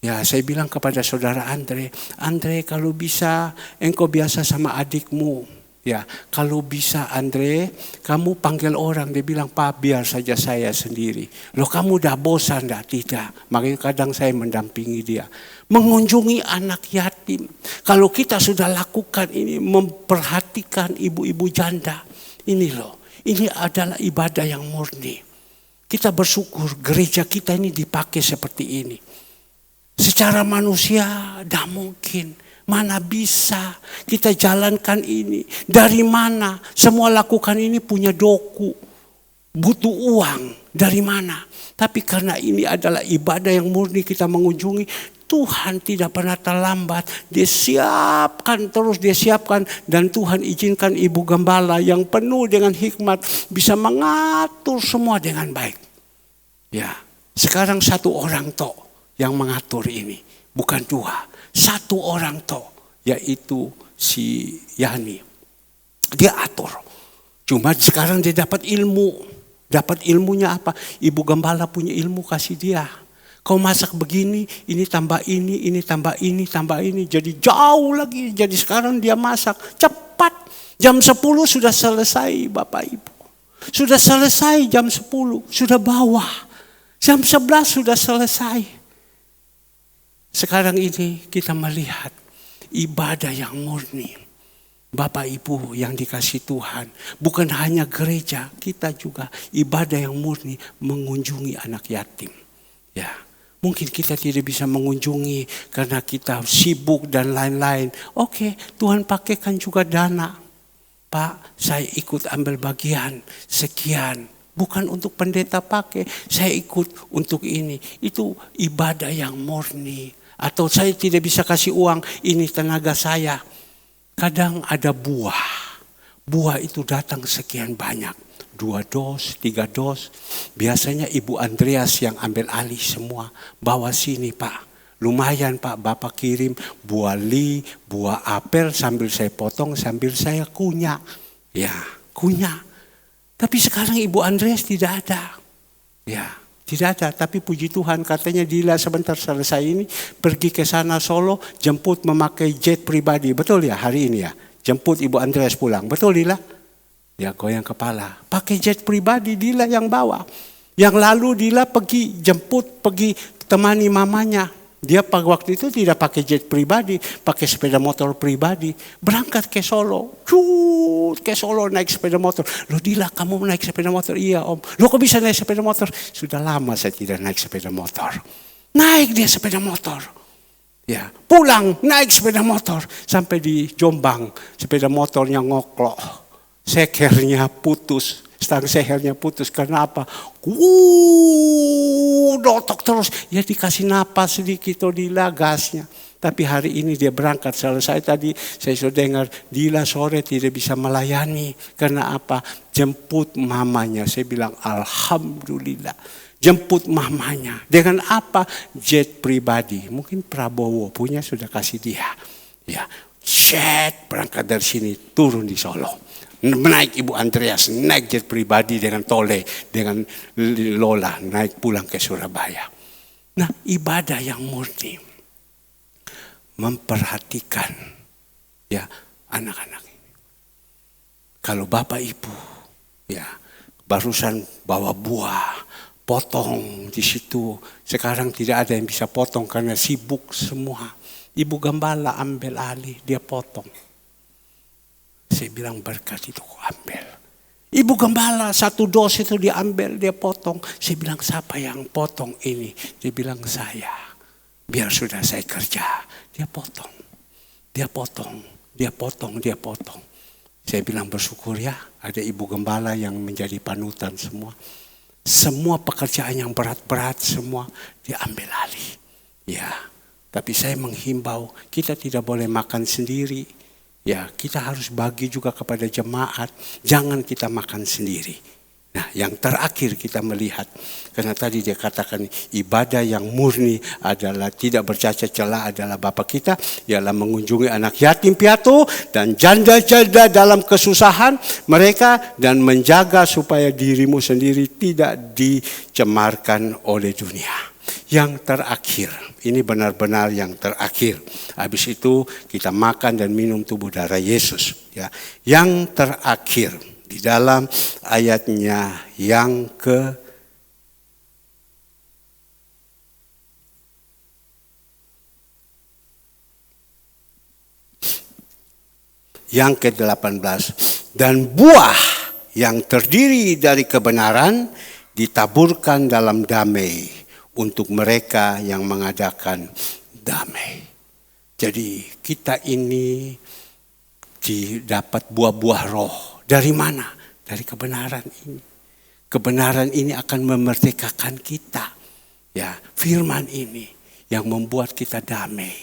Ya, saya bilang kepada saudara Andre kalau bisa engkau biasa sama adikmu. Ya, kalau bisa Andre, kamu panggil orang, dia bilang, Pak biar saja saya sendiri. Loh kamu udah bosan dah? Tidak. Makanya kadang saya mendampingi dia. Mengunjungi anak yatim. Kalau kita sudah lakukan ini, memperhatikan ibu-ibu janda. Ini loh, ini adalah ibadah yang murni. Kita bersyukur gereja kita ini dipakai seperti ini. Secara manusia tidak mungkin. Mana bisa kita jalankan ini? Dari mana? Semua lakukan ini punya doku. Butuh uang. Dari mana? Tapi karena ini adalah ibadah yang murni kita mengunjungi. Tuhan tidak pernah terlambat. Dia siapkan terus, dia siapkan. Dan Tuhan izinkan Ibu Gembala yang penuh dengan hikmat. Bisa mengatur semua dengan baik. Ya, sekarang satu orang toh yang mengatur ini. Bukan dua. Satu orang toh, yaitu si Yani. Dia atur. Cuma sekarang dia dapat ilmu. Dapat ilmunya apa? Ibu Gembala punya ilmu kasih dia. Kau masak begini, ini tambah ini tambah ini, tambah ini. Jadi jauh lagi. Jadi sekarang dia masak cepat. Jam 10 sudah selesai Bapak Ibu. Sudah selesai jam 10. Sudah bawa. Jam 11 sudah selesai. Sekarang ini kita melihat ibadah yang murni. Bapak Ibu yang dikasih Tuhan. Bukan hanya gereja, kita juga ibadah yang murni mengunjungi anak yatim. Ya, mungkin kita tidak bisa mengunjungi karena kita sibuk dan lain-lain. Oke, Tuhan pakaikan juga dana. Pak, saya ikut ambil bagian sekian. Bukan untuk pendeta pakai, saya ikut untuk ini. Itu ibadah yang murni. Atau saya tidak bisa kasih uang, ini tenaga saya. Kadang ada buah. Buah itu datang sekian banyak. 2 dos, 3 dos. Biasanya Ibu Andreas yang ambil alih semua. Bawa sini Pak. Lumayan Pak, Bapak kirim buah li, buah apel sambil saya potong, sambil saya kunyah. Ya, kunyah. Tapi sekarang Ibu Andreas tidak ada. Ya. Tidak ada, tapi puji Tuhan katanya Dila sebentar selesai ini pergi ke sana Solo, jemput memakai jet pribadi. Betul ya hari ini ya? Jemput Ibu Andreas pulang. Betul Dila? Ya goyang kepala. Pakai jet pribadi Dila yang bawa. Yang lalu Dila pergi jemput, pergi temani mamanya. Dia pada waktu itu tidak pakai jet pribadi, pakai sepeda motor pribadi. Berangkat ke Solo. Ke Solo naik sepeda motor. Loh Dila kamu naik sepeda motor? Iya Om. Loh kok bisa naik sepeda motor? Sudah lama saya tidak naik sepeda motor. Naik dia sepeda motor. Ya, pulang naik sepeda motor. Sampai di Jombang sepeda motornya ngoklok. Sekernya putus. Stang sehernya putus karena apa? Dotok terus. Ya dikasih napas sedikit Dila gasnya. Tapi hari ini dia berangkat. Selesai tadi saya sudah dengar Dila sore tidak bisa melayani. Karena apa? Jemput mamanya. Saya bilang alhamdulillah. Jemput mamanya. Dengan apa? Jet pribadi. Mungkin Prabowo punya sudah kasih dia. Ya, jet berangkat dari sini turun di Solo. Naik Ibu Andreas, naik jet pribadi dengan Tole, dengan Lola, naik pulang ke Surabaya. Nah, ibadah yang murni. Memperhatikan ya anak-anak ini. Kalau Bapak Ibu ya barusan bawa buah, potong di situ. Sekarang tidak ada yang bisa potong karena sibuk semua. Ibu Gembala ambil alih, dia potong. Saya bilang berkat itu ambil. Ibu Gembala 1 dos itu diambil, dia potong. Saya bilang siapa yang potong ini? Dia bilang saya. Biar sudah saya kerja. Dia potong. Dia potong. Dia potong. Dia potong. Saya bilang bersyukur ya. Ada Ibu Gembala yang menjadi panutan semua. Semua pekerjaan yang berat-berat semua diambil alih. Ya. Tapi saya menghimbau kita tidak boleh makan sendiri. Ya, kita harus bagi juga kepada jemaat. Jangan kita makan sendiri. Nah, yang terakhir kita melihat, karena tadi dia katakan ibadah yang murni adalah tidak bercacat celah adalah Bapa kita, ialah mengunjungi anak yatim piatu dan janda-janda dalam kesusahan mereka dan menjaga supaya dirimu sendiri tidak dicemarkan oleh dunia. Yang terakhir, ini benar-benar yang terakhir. Habis itu kita makan dan minum tubuh darah Yesus. Ya. Yang terakhir di dalam ayatnya yang ke-18. Dan buah yang terdiri dari kebenaran ditaburkan dalam damai untuk mereka yang mengadakan damai. Jadi kita ini didapat buah-buah roh. Dari mana? Dari kebenaran ini. Kebenaran ini akan memerdekakan kita. Ya, firman ini yang membuat kita damai.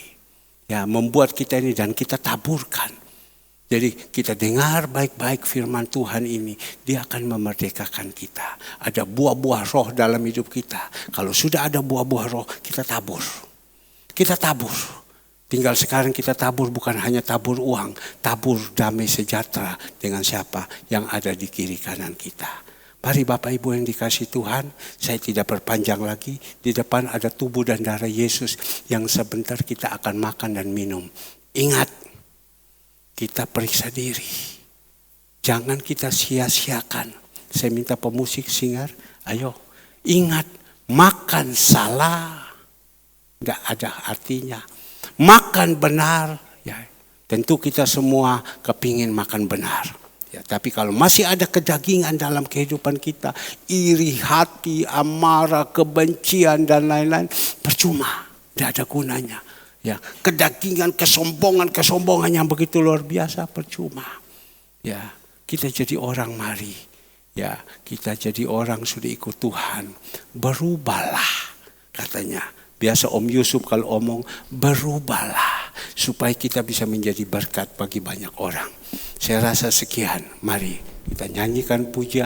Ya, membuat kita ini dan kita taburkan. Jadi kita dengar baik-baik firman Tuhan ini, dia akan memerdekakan kita. Ada buah-buah roh dalam hidup kita. Kalau sudah ada buah-buah roh, kita tabur. Kita tabur. Tinggal sekarang kita tabur bukan hanya tabur uang, tabur damai sejahtera dengan siapa yang ada di kiri kanan kita. Mari Bapak Ibu yang dikasihi Tuhan, saya tidak perpanjang lagi. Di depan ada tubuh dan darah Yesus yang sebentar kita akan makan dan minum. Ingat, kita periksa diri. Jangan kita sia-siakan. Saya minta pemusik singar, ayo. Ingat, makan salah enggak ada artinya. Makan benar, ya tentu kita semua kepingin makan benar. Ya, tapi kalau masih ada kedagingan dalam kehidupan kita, iri hati, amarah, kebencian dan lain-lain, percuma, tidak ada gunanya. Ya, kedagingan, kesombongan yang begitu luar biasa, percuma. Ya, kita jadi orang mari. Ya, kita jadi orang sudah ikut Tuhan. Berubahlah, katanya. Biasa Om Yusuf kalau omong, berubahlah supaya kita bisa menjadi berkat bagi banyak orang. Saya rasa sekian. Mari kita nyanyikan pujian.